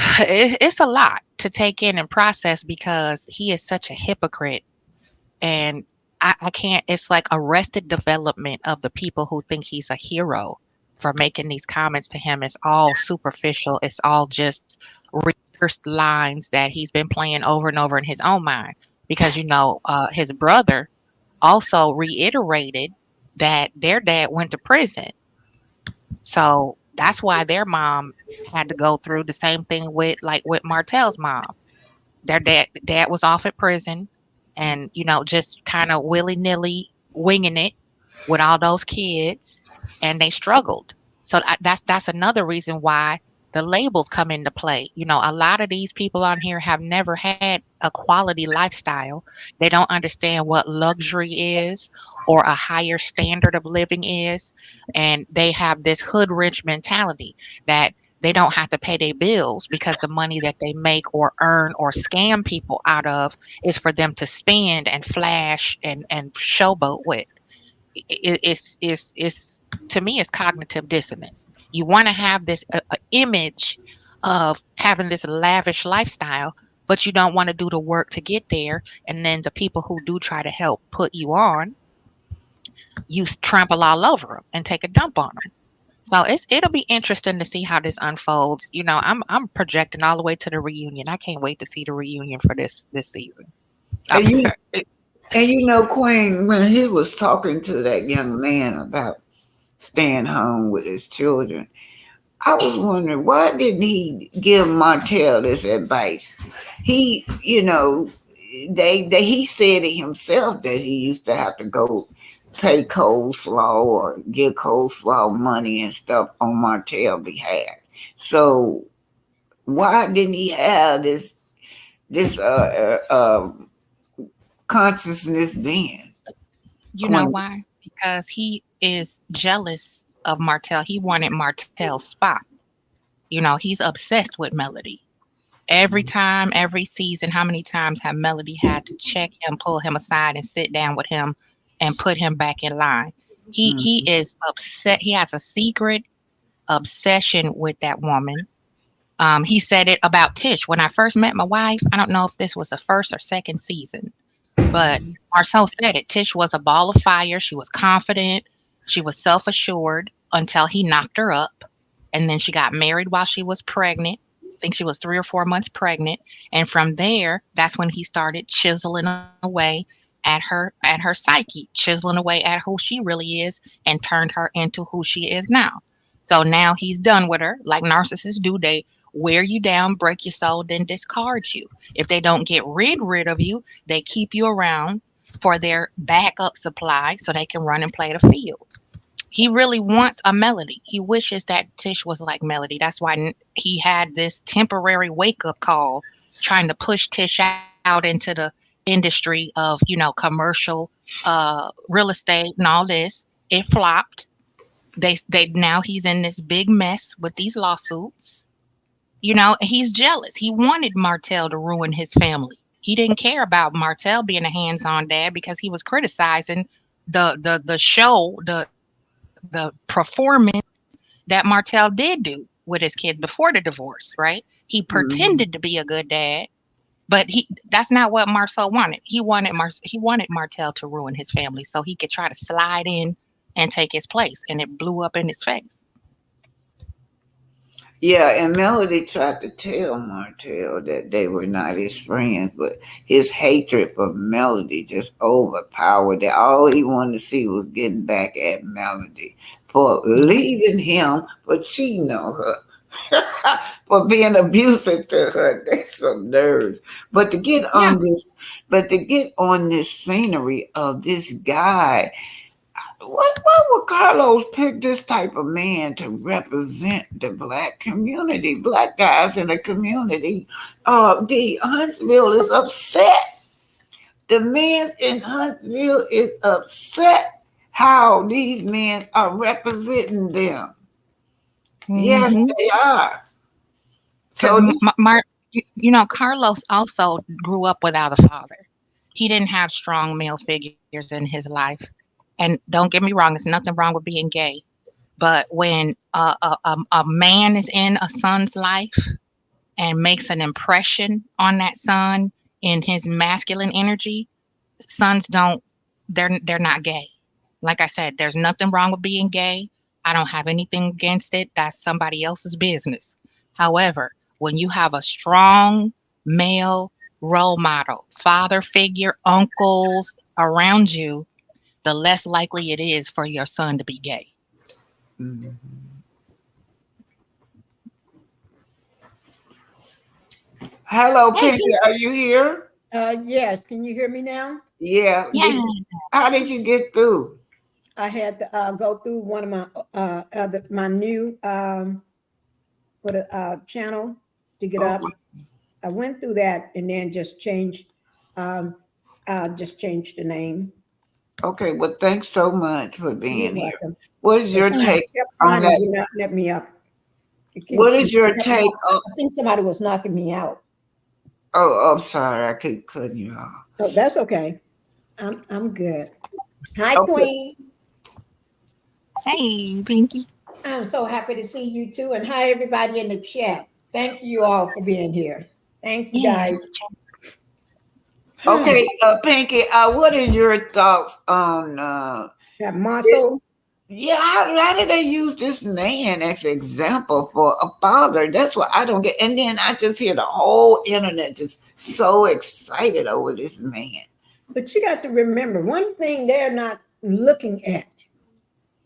it's a lot to take in and process because he is such a hypocrite and I can't it's like arrested development of the people who think he's a hero for making these comments to him. It's all superficial. It's all just rehearsed lines that he's been playing over and over in his own mind because his brother also reiterated that their dad went to prison, so that's why their mom had to go through the same thing with Martell's mom. Their dad was off at prison and, just kind of willy-nilly winging it with all those kids and they struggled. So that's another reason why the labels come into play. A lot of these people on here have never had a quality lifestyle. They don't understand what luxury is or a higher standard of living is. And they have this hood rich mentality that they don't have to pay their bills because the money that they make or earn or scam people out of is for them to spend and flash and showboat with. It's to me it's cognitive dissonance. You want to have this image of having this lavish lifestyle, but you don't want to do the work to get there. And then the people who do try to help put you on, you trample all over them and take a dump on them. So it'll be interesting to see how this unfolds. I'm projecting all the way to the reunion. I can't wait to see the reunion for this season. I'm, And Queen, when he was talking to that young man about staying home with his children, I was wondering why didn't he give Martell this advice? He, he said it himself that he used to have to go pay coleslaw or give coleslaw money and stuff on Martell's behalf. So why didn't he have this consciousness then, you know Queen? why? Because he is jealous of Martell. He wanted Martell's spot. He's obsessed with Melody. Every time, every season, how many times have Melody had to check him, pull him aside, and sit down with him and put him back in line? He Mm-hmm. is upset. He has a secret obsession with that woman, He said it about Tish. When I first met my wife, I don't know if this was the first or second season, but Marcel said it. Tish was a ball of fire. She was confident. She was self assured until he knocked her up. And then she got married while she was pregnant. I think she was 3 or 4 months pregnant. And from there, that's when he started chiseling away at her psyche, chiseling away at who she really is, and turned her into who she is now. So now he's done with her, like narcissists do. They wear you down, break your soul, then discard you. If they don't get rid of you, they keep you around for their backup supply so they can run and play the field. He really wants a Melody. He wishes that Tish was like Melody. That's why he had this temporary wake up call trying to push Tish out into the industry of, commercial real estate and all this. It flopped. They now he's in this big mess with these lawsuits. He's jealous. He wanted Martell to ruin his family. He didn't care about Martell being a hands-on dad because he was criticizing the show, the performance that Martell did do with his kids before the divorce, right? He pretended to Mhm. be a good dad, but that's not what Marcel wanted. He wanted Martell to ruin his family so he could try to slide in and take his place, and it blew up in his face. Yeah, and Melody tried to tell Martell that they were not his friends, but his hatred for Melody just overpowered that. All he wanted to see was getting back at Melody for Mhm. leaving him, for cheating on her, for being abusive to her. That's some nerves. But to get Yeah. on this, but to get on this scenery of this guy, why would Carlos pick this type of man to represent the black community, black guys in the community? The Huntsville is upset. The men in Huntsville is upset how these men are representing them. Yes, Mhm. they are. Because So this, Carlos also grew up without a father. He didn't have strong male figures in his life. And don't get me wrong, there's nothing wrong with being gay. But when a man is in a son's life and makes an impression on that son in his masculine energy, sons don't, they're not gay. Like I said, there's nothing wrong with being gay. I don't have anything against it. That's somebody else's business. However, when you have a strong male role model, father figure, uncles around you, the less likely it is for your son to be gay. hello, Hey, Pinky, Pinky. are you here? Yes, can you hear me now? Yeah. Yeah. How did you get through? I had to go through one of my my new what a channel to get up. Okay. I went through that and then um, just changed the name. Okay. Well, thanks so much for You're being here. welcome. What is But your somebody take kept on trying and that? would not let me up. It What is your kept take on? I think somebody was knocking me out. Oh, I'm sorry. I keep cutting you off. Oh, that's okay. I'm good. Hi, Okay. Queen. Hey, Pinky. I'm so happy to see you too. And hi, everybody in the chat. Thank you all for being here. Thank you, Yeah. guys. Okay, Pinky, what are your thoughts on That it? muscle. Yeah, how did they use this man as an example for a father? That's what I don't get. And then I just hear the whole internet just so excited over this man. But you got to remember one thing they're not looking at.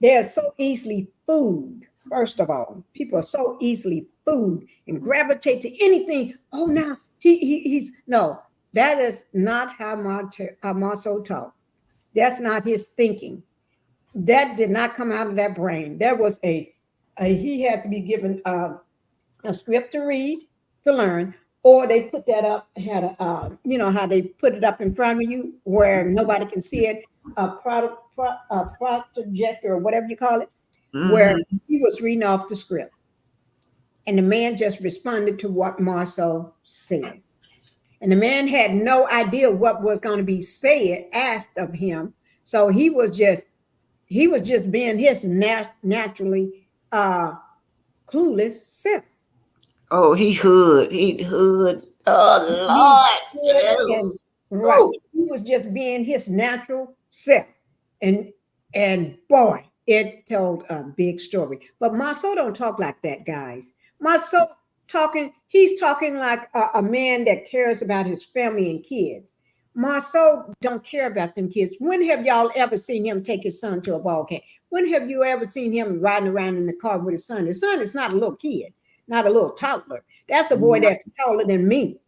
They're so easily fooled. First of all, people are so easily fooled and gravitate to anything. Oh, now he's no. That is not how Marceau talked. That's not his thinking. That did not come out of that brain. That was a he had to be given a script to read to learn, or they put that up had a you know how they put it up in front of you where nobody can see it, a projector or whatever you call it, where Hmm. he was reading off the script, and the man just responded to what Marceau said, and the man had no idea what was going to be said asked of him, so he was just being his naturally clueless self. Oh, he hood. He Oh good Lord. and right. Ooh, He was just being his natural self. And boy, it told a big story. But Marceau don't talk like that, guys. Marceau he's talking like a man that cares about his family and kids. Marceau don't care about them kids. When have y'all ever seen him take his son to a ball game? When have you ever seen him riding around in the car with his son? His son is not a little kid, not a little toddler. That's a boy that's taller than me.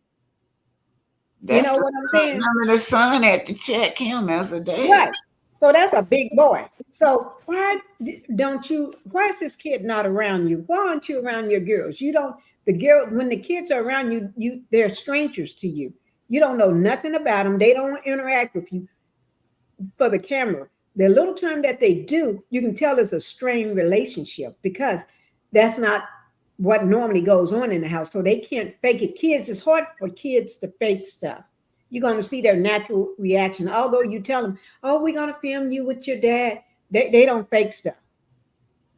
You that's know the what I'm son. saying? I mean, the son had to check him as a dad. Right. So that's a big boy. So don't you? Why is this kid not around you? Why aren't you around your girls? You don't. The girl when the kids are around you, they're strangers to you. You don't know nothing about them. They don't interact with you for the camera. The little time that they do, you can tell it's a strained relationship because that's not what normally goes on in the house. So they can't fake it. Kids, it's hard for kids to fake stuff. You're going to see their natural reaction. Although you tell them, oh, we're going to film you with your dad, they don't fake stuff.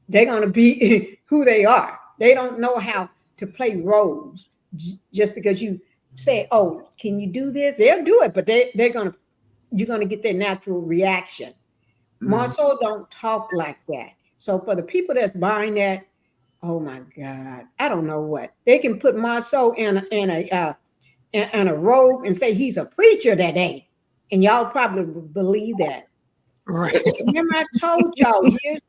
They're going to be who they are. They don't know how to play roles just because you say, oh, can you do this? They'll do it, but they're going to you're going to get their natural reaction. Mm. Marceau don't talk like that. So for the people that's buying that, oh my God, I don't know what they can put Marceau in a robe and say he's a preacher that day, and y'all probably believe that. Right. Remember, I told y'all years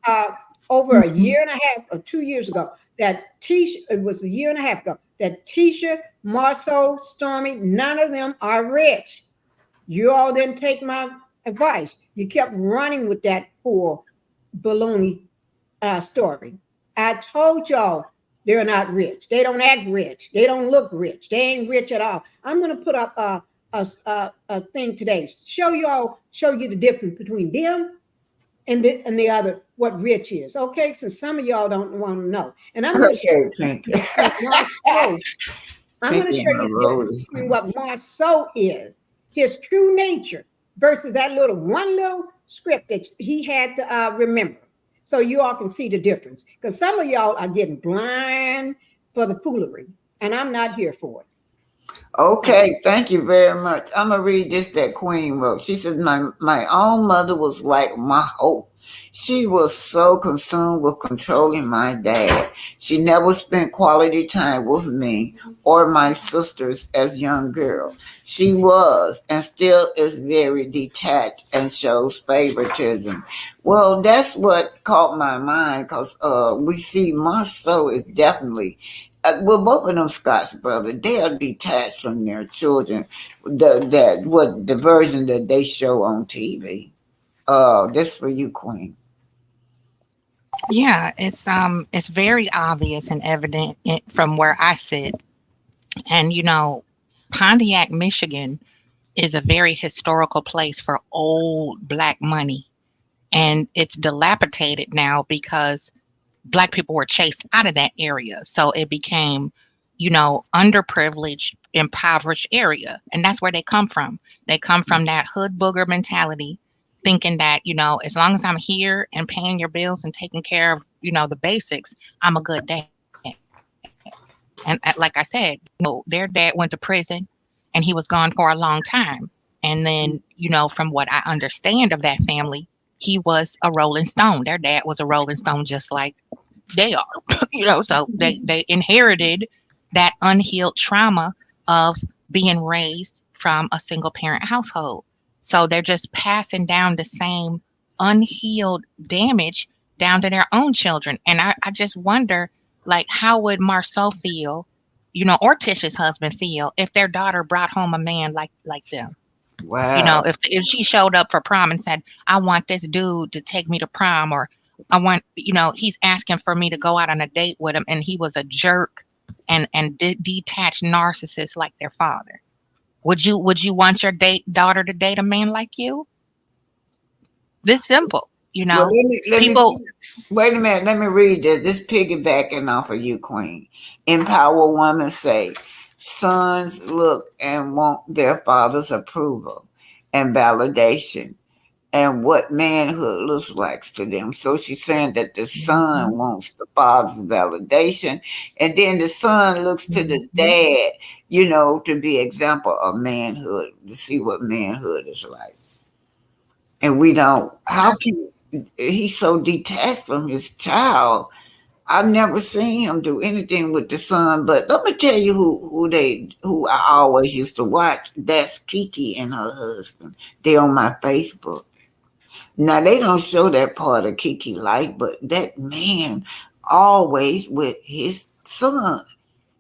over a year and a half or 2 years ago that Tisha. It was a year and a half ago that Tisha, Marceau, Stormy, none of them are rich. You all didn't take my advice. You kept running with that poor baloney story. I told y'all they're not rich. They don't act rich. They don't look rich. They ain't rich at all. I'm going to put up a thing today. Show you the difference between them and the other, what rich is. Okay, so some of y'all don't want to know. And I'm going to show Okay, you Pinky. the difference between Marceau. I'm going to Pinky show on the you the road. difference between what Marceau is, his true nature, versus that one little script that he had to remember. So you all can see the difference. Because some of y'all are getting blind for the foolery, and I'm not here for it. So, Okay, thank you very much. I'm gonna read this that Queen wrote. She says, My own mother was like my hope. She was so consumed with controlling my dad. She never spent quality time with me or my sisters as young girls. She was and still is very detached and shows favoritism. Well, that's what caught my mind because we see Marceau is definitely well, both of them Scott's brothers, they are detached from their children. The version that they show on TV. This for you, Queen. Yeah, it's very obvious and evident from where I sit. And Pontiac, Michigan is a very historical place for old black money, and it's dilapidated now because black people were chased out of that area. So it became, underprivileged, impoverished area. And that's where they come from. They come from that hood booger mentality, thinking that, as long as I'm here and paying your bills and taking care of, the basics, I'm a good dad. And like I said, their dad went to prison and he was gone for a long time. And then, from what I understand of that family, he was a rolling stone. Their dad was a rolling stone just like they are. So they inherited that unhealed trauma of being raised from a single parent household. So they're just passing down the same unhealed damage down to their own children. And I just wonder, like, how would Marceau feel, or Tisha's husband feel if their daughter brought home a man like them? Wow. If she showed up for prom and said, I want this dude to take me to prom, or I want, he's asking for me to go out on a date with him, and he was a jerk and detached narcissist like their father. Would you want your daughter to date a man like you? This simple, Well, let me people. wait a minute. Let me read this. This piggybacking off of you, Queen. Empower women say, sons look and want their father's approval and validation. and what manhood looks like to them. So she's saying that the son Mhm. wants the father's validation, and then the son looks to the Mhm. dad, to be example of manhood, to see what manhood is like. And we don't. How That's can he's so detached from his child? I've never seen him do anything with the son. But let me tell you who I always used to watch. That's Kiki and her husband. They on my Facebook. Now they don't show that part of Kiki life, but that man always with his son.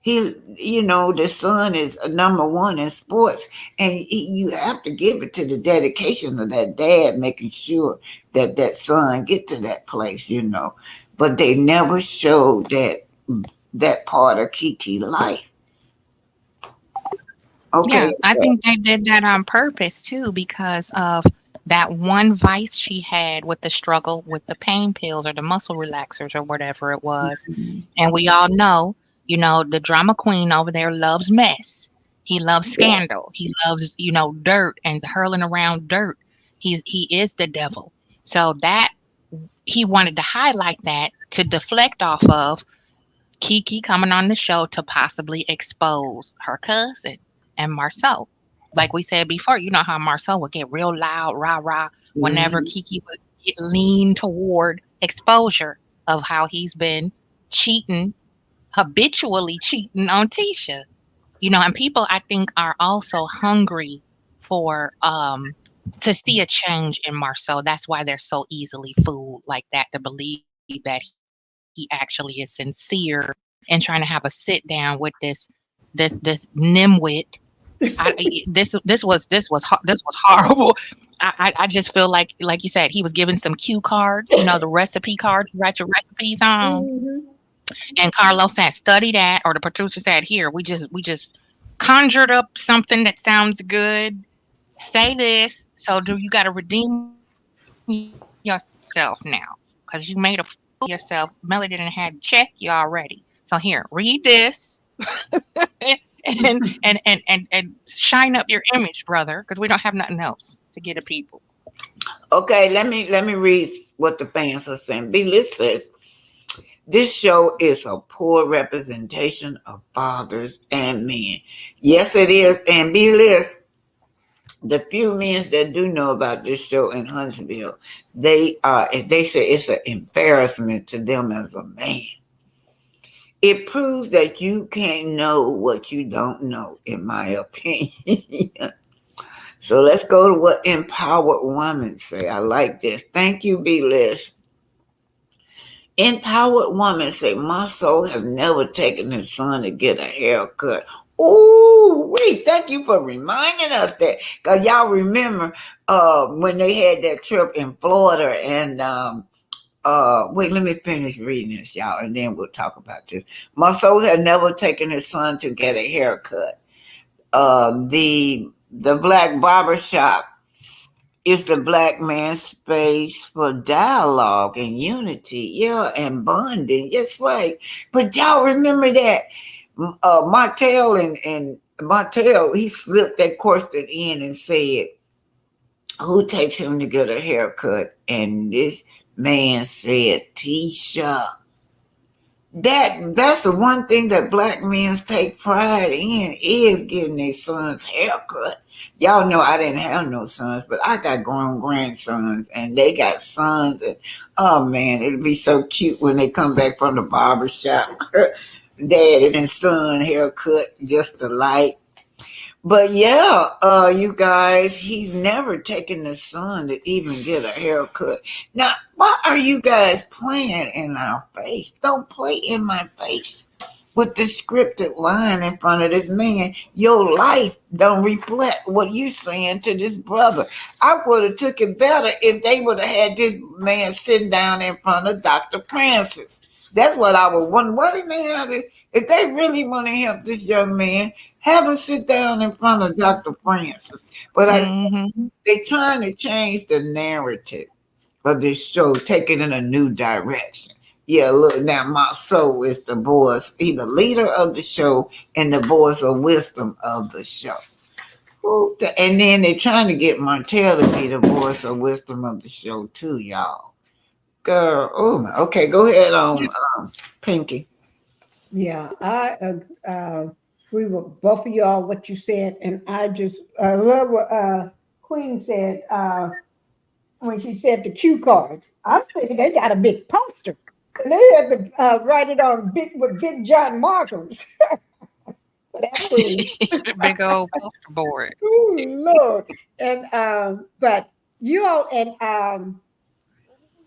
The son is number one in sports, and you have to give it to the dedication of that dad, making sure that that son get to that place. But they never showed that part of Kiki life. Okay, Yeah, I so, think they did that on purpose too because of that one vice she had with the struggle with the pain pills or the muscle relaxers or whatever it was. And we all know, the drama queen over there loves mess. He loves scandal. He loves, dirt and hurling around dirt. He is the devil. So that he wanted to highlight that to deflect off of Kiki coming on the show to possibly expose her cousin and Marceau. Like we said before, you know how Marceau would get real loud, rah rah, whenever mhm. Kiki would get lean toward exposure of how he's been cheating, habitually cheating on Tisha. And people I think are also hungry for to see a change in Marceau. That's why they're so easily fooled like that to believe that he actually is sincere and trying to have a sit down with this nimwit. This was horrible. I just feel like you said he was given some cue cards, the recipe cards you write your recipes on, Mhm. and Carlos said study that, or the producer said here we just conjured up something that sounds good. Say this, so do you got to redeem yourself now because you made a fool of yourself. Melody didn't have to check you already, so here read this. and shine up your image, brother, because we don't have nothing else to get to people. Okay, let me read what the fans are saying. B List says this show is a poor representation of fathers and men. Yes, it is. And B List, the few men that do know about this show in Huntsville, they say it's an embarrassment to them as a man. It proves that you can't know what you don't know, in my opinion. So let's go to what empowered women say. I like this. Thank you, B List. Empowered woman say, my soul has never taken his son to get a haircut. Ooh, wait, thank you for reminding us that. Because y'all remember when they had that trip in Florida and wait, let me finish reading this, y'all, and then we'll talk about this. My soul had never taken his son to get a haircut. The black barber shop is the black man's space for dialogue and unity, yeah, and bonding. That's right. But y'all remember that Martell and Martell, he slipped that question in and said, "Who takes him to get a haircut?" And this man said, "Tisha." That's the one thing that black men take pride in is getting their son's haircut. Y'all know I didn't have no sons, but I got grown grandsons and they got sons, and oh man, it'll be so cute when they come back from the barber shop. Dad and son haircut just alike. But yeah, you guys, he's never taken the son to even get a haircut. Now, why are you guys playing in our face? Don't play in my face with the scripted line in front of this man. Your life don't reflect what you saying to this brother. I would have took it better if they would have had this man sitting down in front of Dr. Francis. That's what I would wonder. Why didn't they have this? If they really want to help this young man, have him sit down in front of Dr. Francis. But Hmm. they trying to change the narrative of this show, take it in a new direction. Yeah, look, now my soul is the voice, he the leader of the show and the voice of wisdom of the show. And then they're trying to get Martell to be the voice of wisdom of the show too, y'all. Girl, okay, go ahead on, Pinky. Yeah, I agree with both of y'all what you said, and I just love what Queen said when she said the cue cards. I'm thinking they got a big poster, and they had to write it on big with big giant markers for that food. The big old poster board. Oh Lord! And but you all and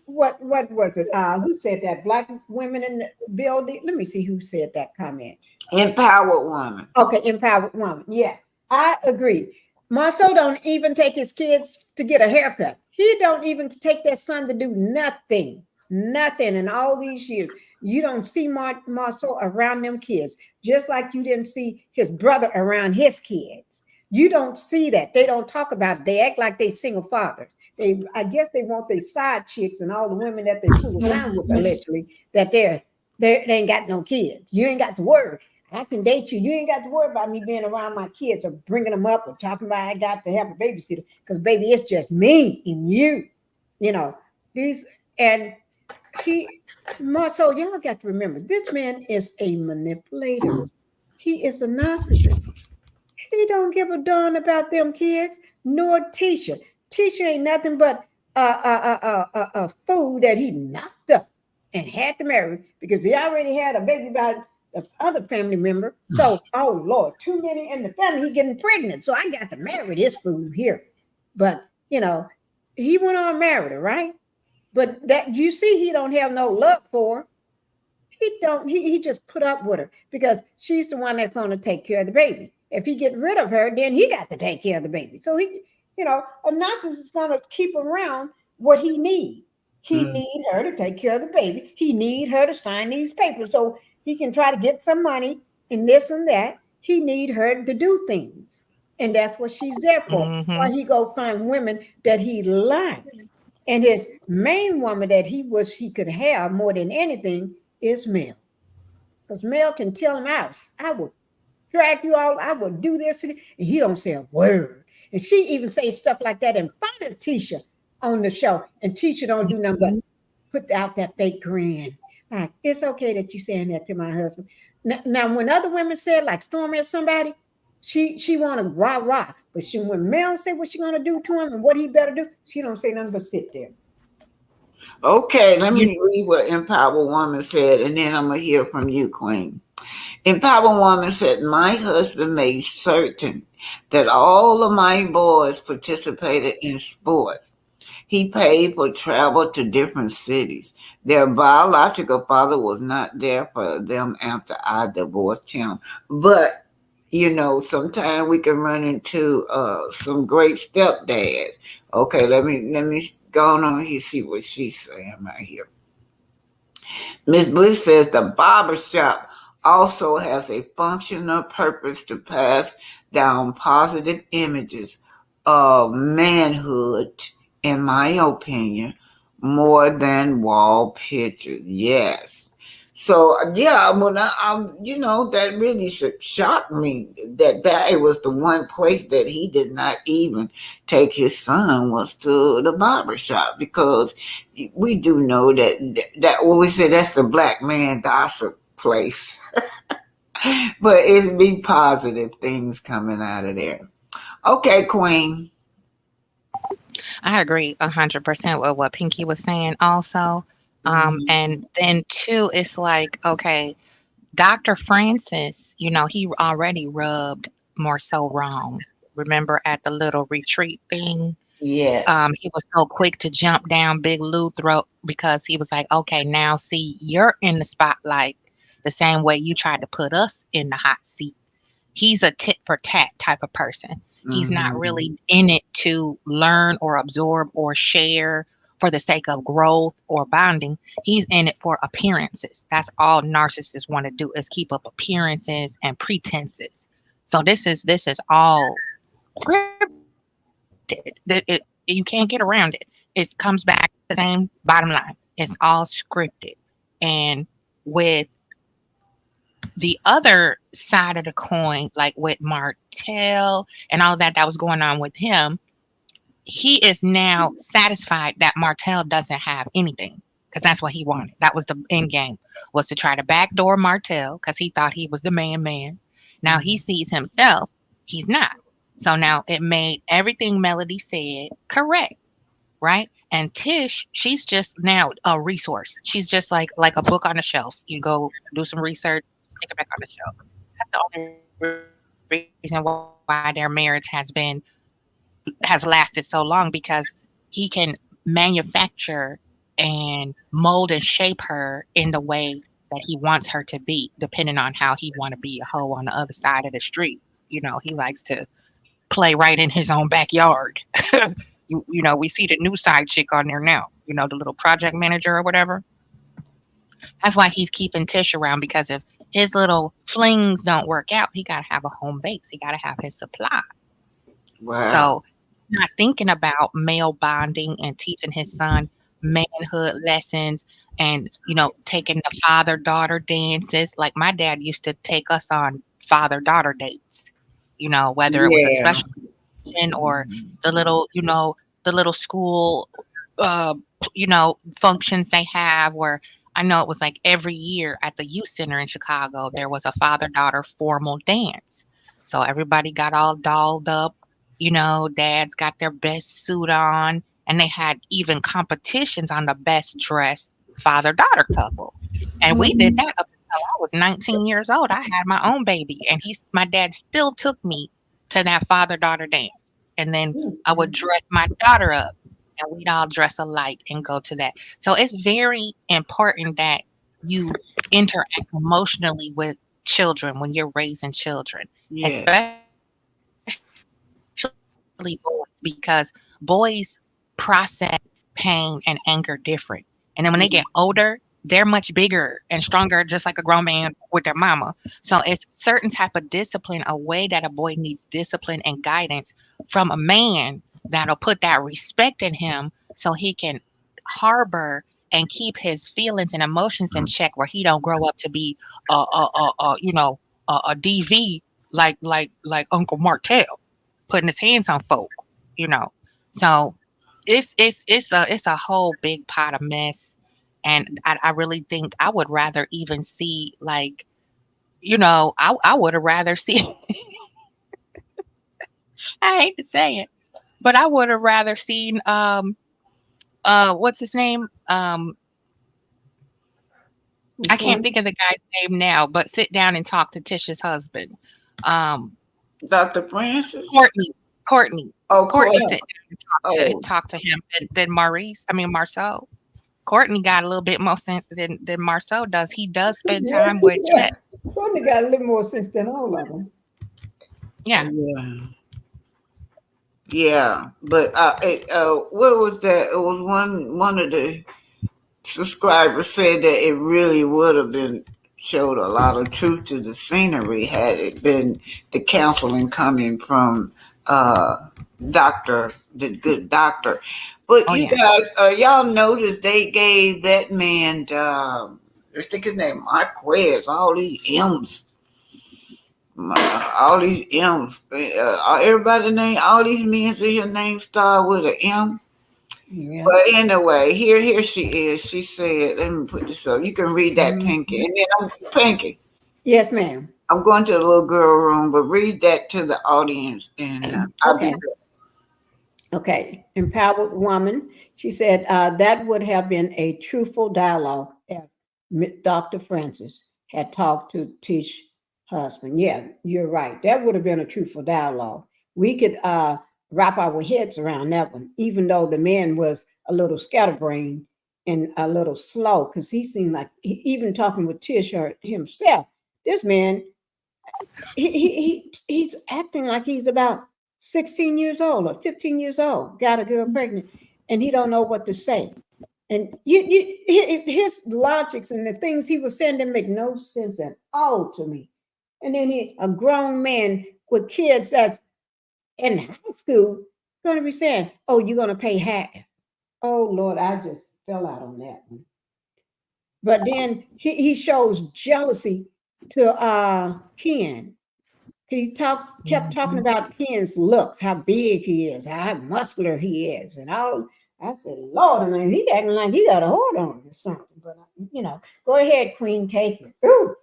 what was it? Who said that? Black women in the building. Let me see who said that comment. Empowered woman. Okay, empowered woman. Yeah, I agree. Marceau don't even take his kids to get a haircut. He don't even take their son to do nothing, nothing in all these years. You don't see Marceau around them kids, just like you didn't see his brother around his kids. You don't see that. They don't talk about it. They act like they single fathers. I guess they want their side chicks and all the women that they fool around with allegedly that they ain't got no kids. You ain't got to worry. I can date you. You ain't got to worry about me being around my kids or bringing them up or talking about I got to have a babysitter because baby, it's just me and you. You know these and he more so y'all got to remember this man is a manipulator. He is a narcissist. He don't give a darn about them kids, nor Tisha. Tisha ain't nothing but a fool that he knocked up and had to marry because he already had a baby by the other family member. So, oh Lord, too many in the family. He getting pregnant, so I got to marry this fool here. But he went on and married her, right? But that you see, he don't have no love for her. He don't. He just put up with her because she's the one that's going to take care of the baby. If he get rid of her, then he got to take care of the baby. So a narcissist is going to keep around what he need. He need her to take care of the baby. He need her to sign these papers so he can try to get some money and this and that. He need her to do things, and that's what she's there for. Hmm. Why he go find women that he like, and his main woman that he could have more than anything is Mel. Because Mel can tell him I will drag you all, I will do this, and he don't say a word. And she even says stuff like that in front of Tisha on the show. And Tisha don't do nothing but put out that fake grin. Like, it's okay that you're saying that to my husband. Now when other women said, like Stormy or somebody, she want to rah rah. But when Mel say what she gonna do to him and what he better do, she don't say nothing but sit there. Okay, let You me read what Empowered Woman said, and then I'm gonna hear from you, Queen. Empowered Woman said, "My husband made certain that all of my boys participated in sports. He paid for travel to different cities. Their biological father was not there for them after I divorced him. But sometimes we can run into some great stepdads. Okay, let me go on here see what she's saying right here. Miss Bliss says the barber shop also has a functional purpose to pass down positive images of manhood, in my opinion, more than wall pictures. Yes. So yeah, when that really shocked me that it was the one place that he did not even take his son was to the barber shop because we do know that what we say that's the black man gossip place, but it be positive things coming out of there. Okay, Queen. I agree 100% with what Pinky was saying also. Mhm. And then two, it's like, okay, Dr. Francis, he already rubbed more so wrong. Remember at the little retreat thing? Yes. He was so quick to jump down Big Lou throat because he was like, okay, now see, you're in the spotlight the same way you tried to put us in the hot seat. He's a tit for tat type of person. He's not Hmm. really in it to learn or absorb or share for the sake of growth or bonding. He's in it for appearances. That's all narcissists want to do is keep up appearances and pretenses. So this is all scripted. You can't get around it. It comes back to the same bottom line. It's all scripted. And with the other side of the coin, like with Martell and all that was going on with him, he is now satisfied that Martell doesn't have anything because that's what he wanted. That was the end game, was to try to backdoor Martell because he thought he was the man. Now he sees himself, he's not. So now it made everything Melody said correct, right? And Tish, she's just now a resource. She's just like a book on a shelf. You go do some research, stick it back on the shelf. That's the only reason why their marriage has lasted so long because he can manufacture and mold and shape her in the way that he wants her to be, depending on how he want to be a hoe on the other side of the street. He likes to play right in his own backyard. We see the new side chick on there now. The little project manager or whatever. That's why he's keeping Tish around because if his little flings don't work out, he got to have a home base. He got to have his supply. Wow. So, not thinking about male bonding and teaching his son manhood lessons and, taking the father daughter dances. Like my dad used to take us on father daughter dates, whether it was a Yeah. special occasion or the little, the little school, uh, functions they have where I know it was like every year at the youth center in Chicago, there was a father daughter formal dance. So everybody got all dolled up, dads got their best suit on, and they had even competitions on the best dressed father daughter couple. And we did that up until I was 19 years old. I had my own baby, and my dad still took me to that father daughter dance. And then I would dress my daughter up, and we'd all dress alike and go to that. So it's very important that you interact emotionally with children when you're raising children, Yeah. especially boys, because boys process pain and anger different. And then when they get older, they're much bigger and stronger, just like a grown man with their mama. So it's certain type of discipline, a way that a boy needs discipline and guidance from a man that'll put that respect in him so he can harbor and keep his feelings and emotions in check where he don't grow up to be a DV like Uncle Martell putting his hands on folk, you know. So it's a whole big pot of mess, and I really think I would rather even see like I would have rather see I hate to say it, but I would have rather seen what's his name I Which can't one? think of the guy's name now, but sit down and talk to Tisha's husband. Um, Dr. Francis? Courtney, Courtney, Oh, Courtney Courtney. sit down and Oh, talk to him than Maurice. I mean Marceau. Courtney got a little bit more sense than Marceau does. He does spend Yes, time with yeah. Chet. Courtney got a little more sense than all of them. Yeah. yeah. Yeah. But what was that? It was one of the subscribers said that it really would have been showed a lot of truth to the scenery had it been the counseling coming from uh the good doctor. But Oh you yeah. guys, y'all noticed they gave that man, I think his name Marquez, all these M's, all these M's. Everybody name, all these men say his name start with an M. Yeah. But anyway, here she is. She said, "Let me put this up. You can read that, Pinky." Mhm. And then Pinky. Yes, ma'am. I'm going to the little girl room, but read that to the audience, and I'll be Okay. back. Okay. Empowered woman. She said that would have been a truthful dialogue if Dr. Francis had talked to Tish husband. Yeah, you're right. That would have been a truthful dialogue. We could wrap our heads around that one, even though the man was a little scatterbrained and a little slow, because he seemed like even talking with Tish or himself, this man he's acting like he's about 16 years old or 15 years old, got a girl pregnant, and he don't know what to say. And his logics and the things he was saying didn't make no sense at all to me. And then a grown man with kids that's in high school going to be saying, "Oh, you're going to pay half." Oh Lord, I just fell out on that one. But then he shows jealousy to Ken. He kept talking Mhm. about Ken's looks, how big he is, how muscular he is, and all. I said, Lord, man, he acting like he got a hold on or something. But go ahead, Queen, take it. Ooh,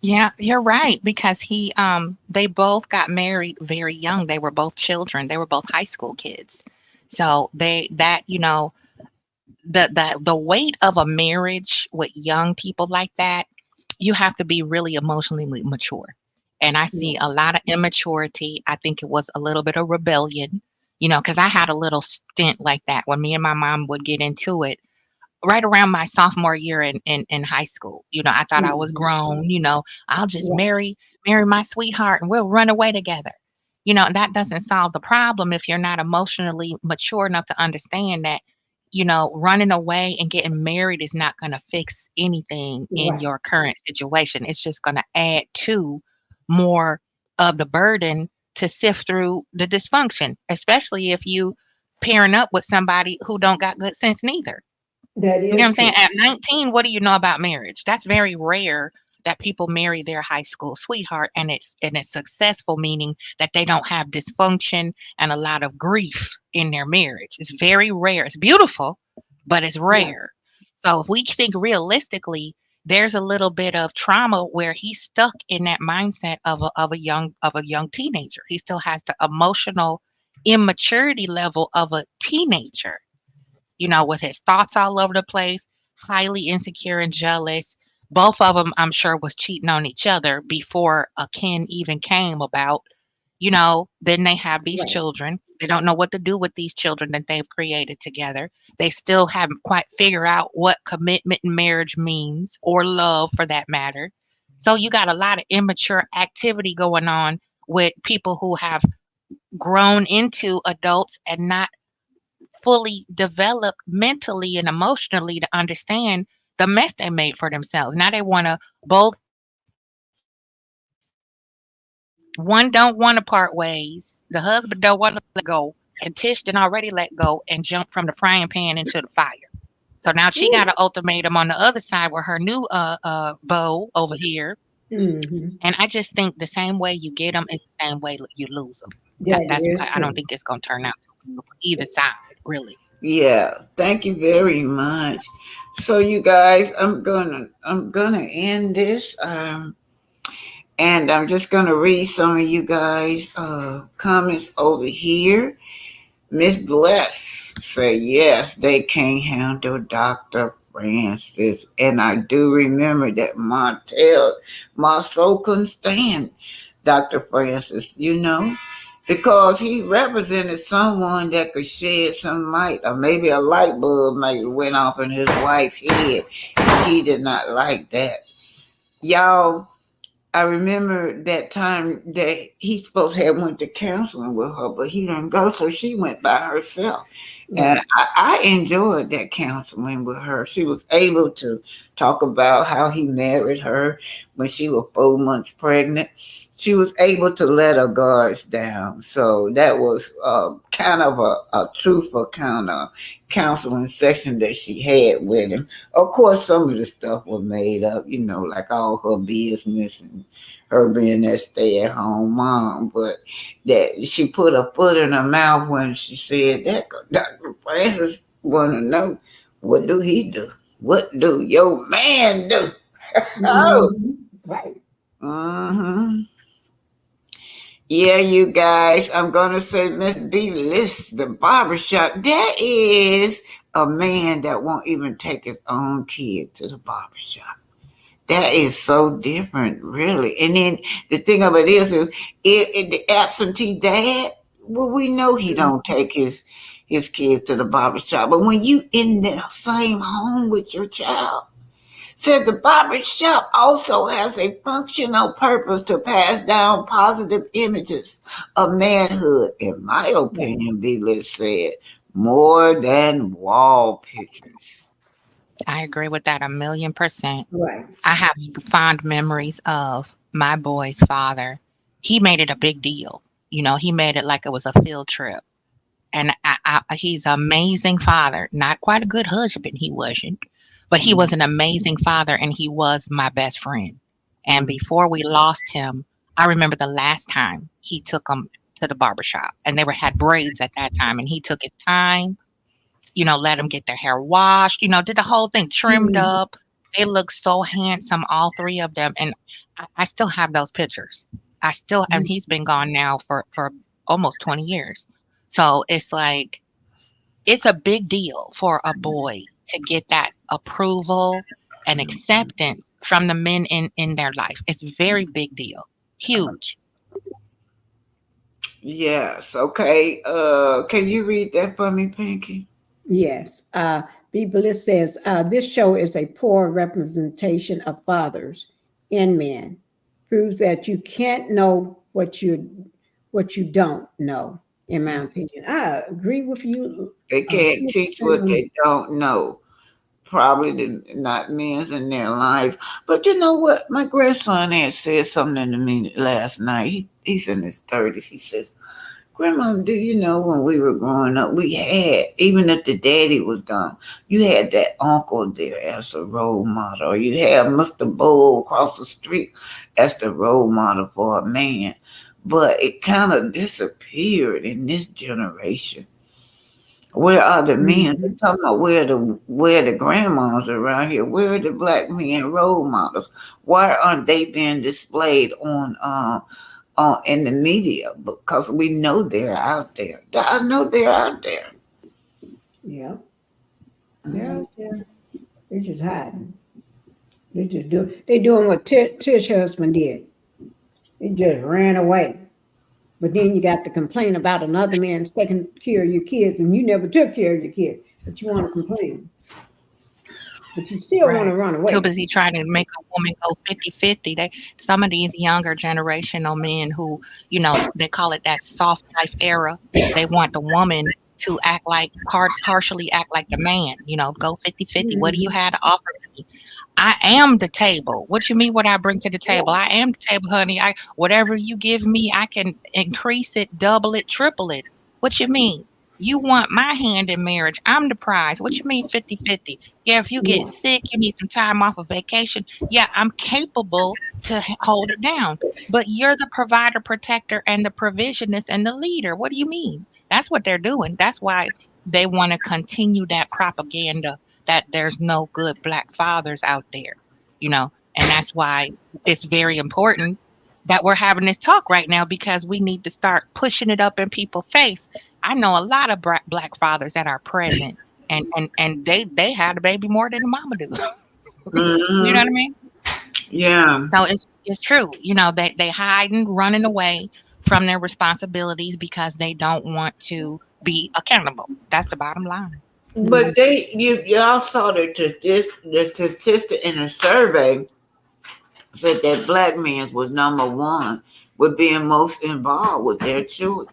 Yeah, you're right because they both got married very young. They were both children. They were both high school kids. So the weight of a marriage with young people like that, you have to be really emotionally mature. And I see yeah, a lot of immaturity. I think it was a little bit of rebellion, because I had a little stint like that when me and my mom would get into it right around my sophomore year in high school. I thought I was hmm grown, I'll just yeah, marry my sweetheart and we'll run away together. And that doesn't solve the problem if you're not emotionally mature enough to understand that, running away and getting married is not going to fix anything in right. your current situation. It's just going to add to more of the burden to sift through the dysfunction, especially if you pairing up with somebody who don't got good sense neither. That You know what is I'm saying? true. At 19, what do you know about marriage? That's very rare that people marry their high school sweetheart and it's successful, meaning that they don't have dysfunction and a lot of grief in their marriage. It's very rare. It's beautiful, but it's Right. rare. So if we think realistically, there's a little bit of trauma where he's stuck in that mindset of a young teenager. He still has the emotional immaturity level of a teenager, with his thoughts all over the place, highly insecure and jealous. Both of them, I'm sure, was cheating on each other before a kin even came about. Then they have these Right. children. They don't know what to do with these children that they've created together. They still haven't quite figured out what commitment and marriage means, or love for that matter. So you got a lot of immature activity going on with people who have grown into adults and not fully developed mentally and emotionally to understand the mess they made for themselves. Now they want to both one don't want to part ways. The husband don't want to let go, and Tish did already let go and jump from the frying pan into the fire. So now she got Ooh. an ultimatum on the other side with her new beau over here. hmm And I just think the same way you get them is the same way you lose them. That That's is I don't true. think it's gonna turn out for either side, really. Yeah, thank you very much. So you guys, I'm gonna end this. And I'm just gonna read some of you guys' comments over here. Miss Bless say yes, they can't handle Dr. Francis. And I do remember that my soul couldn't stand Dr. Francis, because he represented someone that could shed some light, or maybe a light bulb might have went off in his wife's head. He did not like that. Y'all, I remember that time that he supposed to have went to counseling with her, but he didn't go, so she went by herself. And Right. I enjoyed that counseling with her. She was able to talk about how he married her when she was 4 months pregnant. She was able to let her guards down. So that was kind of a truthful kind of counseling session that she had with him. Of course, some of the stuff was made up, like all her business and her being that stay at home mom. But that she put a foot in her mouth when she said that. Dr. Francis want to know, what do he do? What do your man do? Oh, Right. mm-hmm. Yeah, you guys, I'm going to say Miss B list the barbershop. That is a man that won't even take his own kid to the barbershop. That is so different, really. And then the thing of it is the absentee dad. Well, we know he don't take his kids to the barbershop, but when you in the same home with your child, said the barber shop also has a functional purpose to pass down positive images of manhood, in my Right. opinion, Vila said, more than wall pictures. I agree with that 1,000,000%. Right. I have fond memories of my boy's father. He made it a big deal. He made it like it was a field trip. And he's an amazing father. Not quite a good husband, he wasn't. But he was an amazing father, and he was my best friend. And before we lost him, I remember the last time he took them to the barbershop, and they were had braids at that time, and he took his time, let them get their hair washed, did the whole thing, trimmed Mhm. up. They look so handsome, all three of them, and I still have those pictures. And he's been gone now for almost 20 years. So it's like it's a big deal for a boy to get that approval and acceptance from the men in their life. It's a very big deal. Huge. Yes. Okay. Can you read that for me, Pinky? Yes. Biblis says this show is a poor representation of fathers in men. Proves that you can't know what you don't know. In my opinion, I agree with you. They can't teach what 100%. they don't know. Probably not men's in their lives. But you know what? My grandson had said something to me last night. He's in his 30s. He says, Grandma, do you know when we were growing up, we had, even if the daddy was gone, you had that uncle there as a role model, or you had Mr. Bull across the street as the role model for a man. But it kind of disappeared in this generation. Where are the men? They're Mhm. talking about where the grandmas around here. Where are the black men role models? Why aren't they being displayed on in the media? Because we know they're out there. I know they're out there. Yeah, they're Mhm. out there. They're just hiding. They doing what Tish husband did. They just ran away. But then you got to complain about another man's taking care of your kids, and you never took care of your kids. But you want to complain, but you still want Right. to run Too away. busy trying to make a woman go 50-50. Some of these younger generational men who, they call it that soft life era. They want the woman to act like partially act like the man, go 50-50. What do you Hmm. have to offer me? I am the table. What you mean what I bring to the table? I am the table, honey. I whatever you give me, I can increase it, double it, triple it. What you mean? You want my hand in marriage. I'm the prize. What you mean 50-50? Yeah, if you get Yeah, sick, you need some time off of vacation. Yeah, I'm capable to hold it down. But you're the provider, protector, and the provisionist and the leader. What do you mean? That's what they're doing. That's why they want to continue that propaganda that there's no good black fathers out there, and that's why it's very important that we're having this talk right now because we need to start pushing it up in people's face. I know a lot of black fathers that are present and they had a baby more than the mama do. You know Mhm. what I mean? Yeah. So it's true. They hiding, running away from their responsibilities because they don't want to be accountable. That's the bottom line. But y'all saw the statistic in a survey said that black men was number one with being most involved with their children.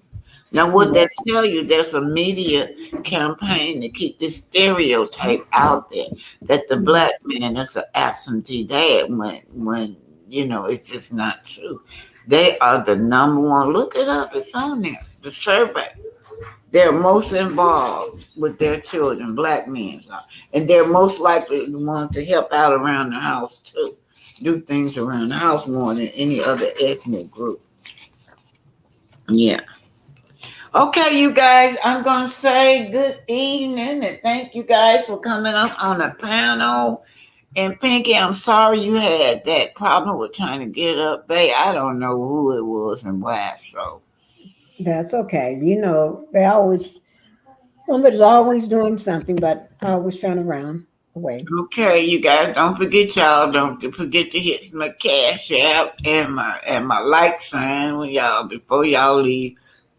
Now, what yeah, that tell you? There's a media campaign to keep this stereotype out there that the mhm, black man is an absentee dad when it's just not true. They are the number one. Look it up. It's on there. The survey. They're most involved with their children. Black men are, and they're most likely the ones to help out around the house too. Do things around the house more than any other ethnic group. Yeah. Okay, you guys, I'm going to say good evening and thank you guys for coming up on the panel. And Pinky, I'm sorry you had that problem with trying to get up, babe. I don't know who it was and why. So, that's okay. They always somebody's always doing something, but always trying to run away. okay, you guys, don't forget y'all. Don't forget to hit my cash app and my like sign when y'all before y'all leave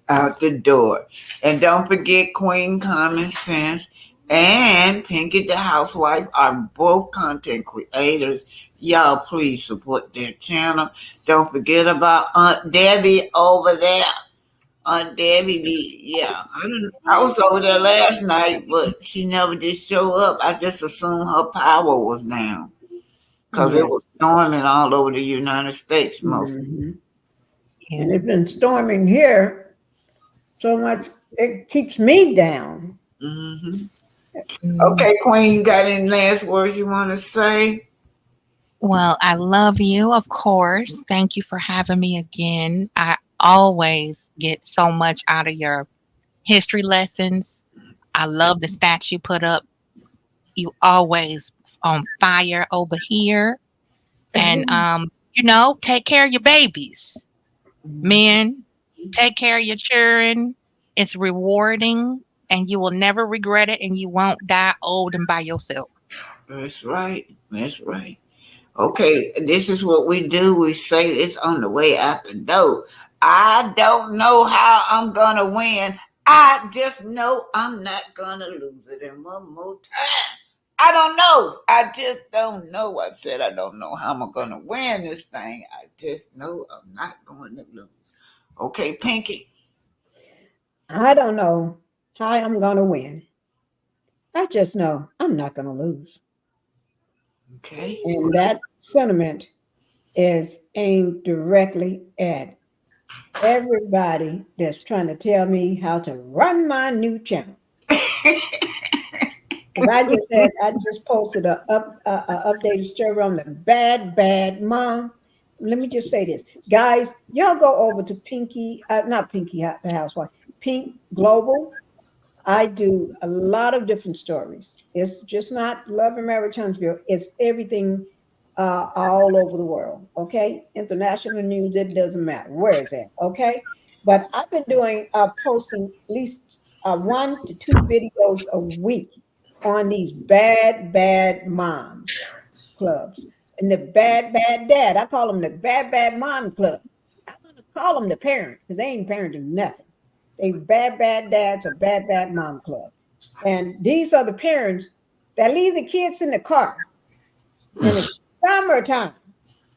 out the door. And don't forget Queen Common Sense and Pinky the Housewife are both content creators. Y'all please support their channel. Don't forget about Aunt Debbie over there. Aunt Debbie yeah. I was over there last night, but she never did show up. I just assumed her power was down because it Yeah. was storming all over the United States most. Hmm. Yeah. And it's been storming here so much it keeps me down. Hmm. Mm. Okay, Queen, you got any last words you want to say? Well, I love you, of course. Thank you for having me again. I always get so much out of your history lessons. I love the stats you put up. You always on fire over here. And take care of your babies. Men, take care of your children. It's rewarding and you will never regret it and you won't die old and by yourself. That's right. That's right. Okay, this is what we do. We say it's on the way out the door. I don't know how I'm gonna win. I just know I'm not gonna lose it. And one more time. I don't know. I just don't know. I said I don't know how I'm gonna win this thing. I just know I'm not going to lose. Okay, Pinky. I don't know how I'm going to win. I just know I'm not going to lose. Okay. And that sentiment is aimed directly at everybody that's trying to tell me how to run my new channel. Because I just posted a updated story on the bad mom. Let me just say this, guys. Y'all go over to Pinky, not Pinky the housewife, Pink Global. I do a lot of different stories. It's just not Love and Marriage Huntsville. It's everything all over the world. Okay, international news. It doesn't matter where it's at. Okay, but I've been doing posting at least 1 to 2 videos a week on these bad moms clubs and the bad dad. I call them the bad mom club. I'm gonna call them the parent because they ain't parenting nothing. They bad dads or bad mom club. And these are the parents that leave the kids in the car and it's summertime.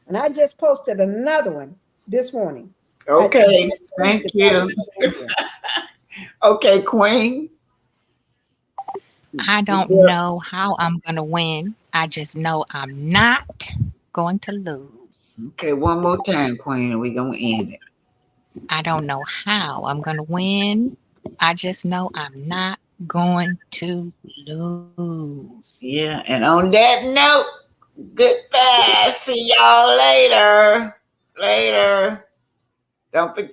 And I just posted another one this morning. I Okay. just released Thank it you. probably for the weekend. Okay, Queen. I don't know how I'm going to win. I just know I'm not going to lose. Okay, one more time, Queen, and we're gonna end it. I don't know how I'm going to win. I just know I'm not going to lose. Yeah, and on that note, goodbye. See y'all later. Later. Don't forget.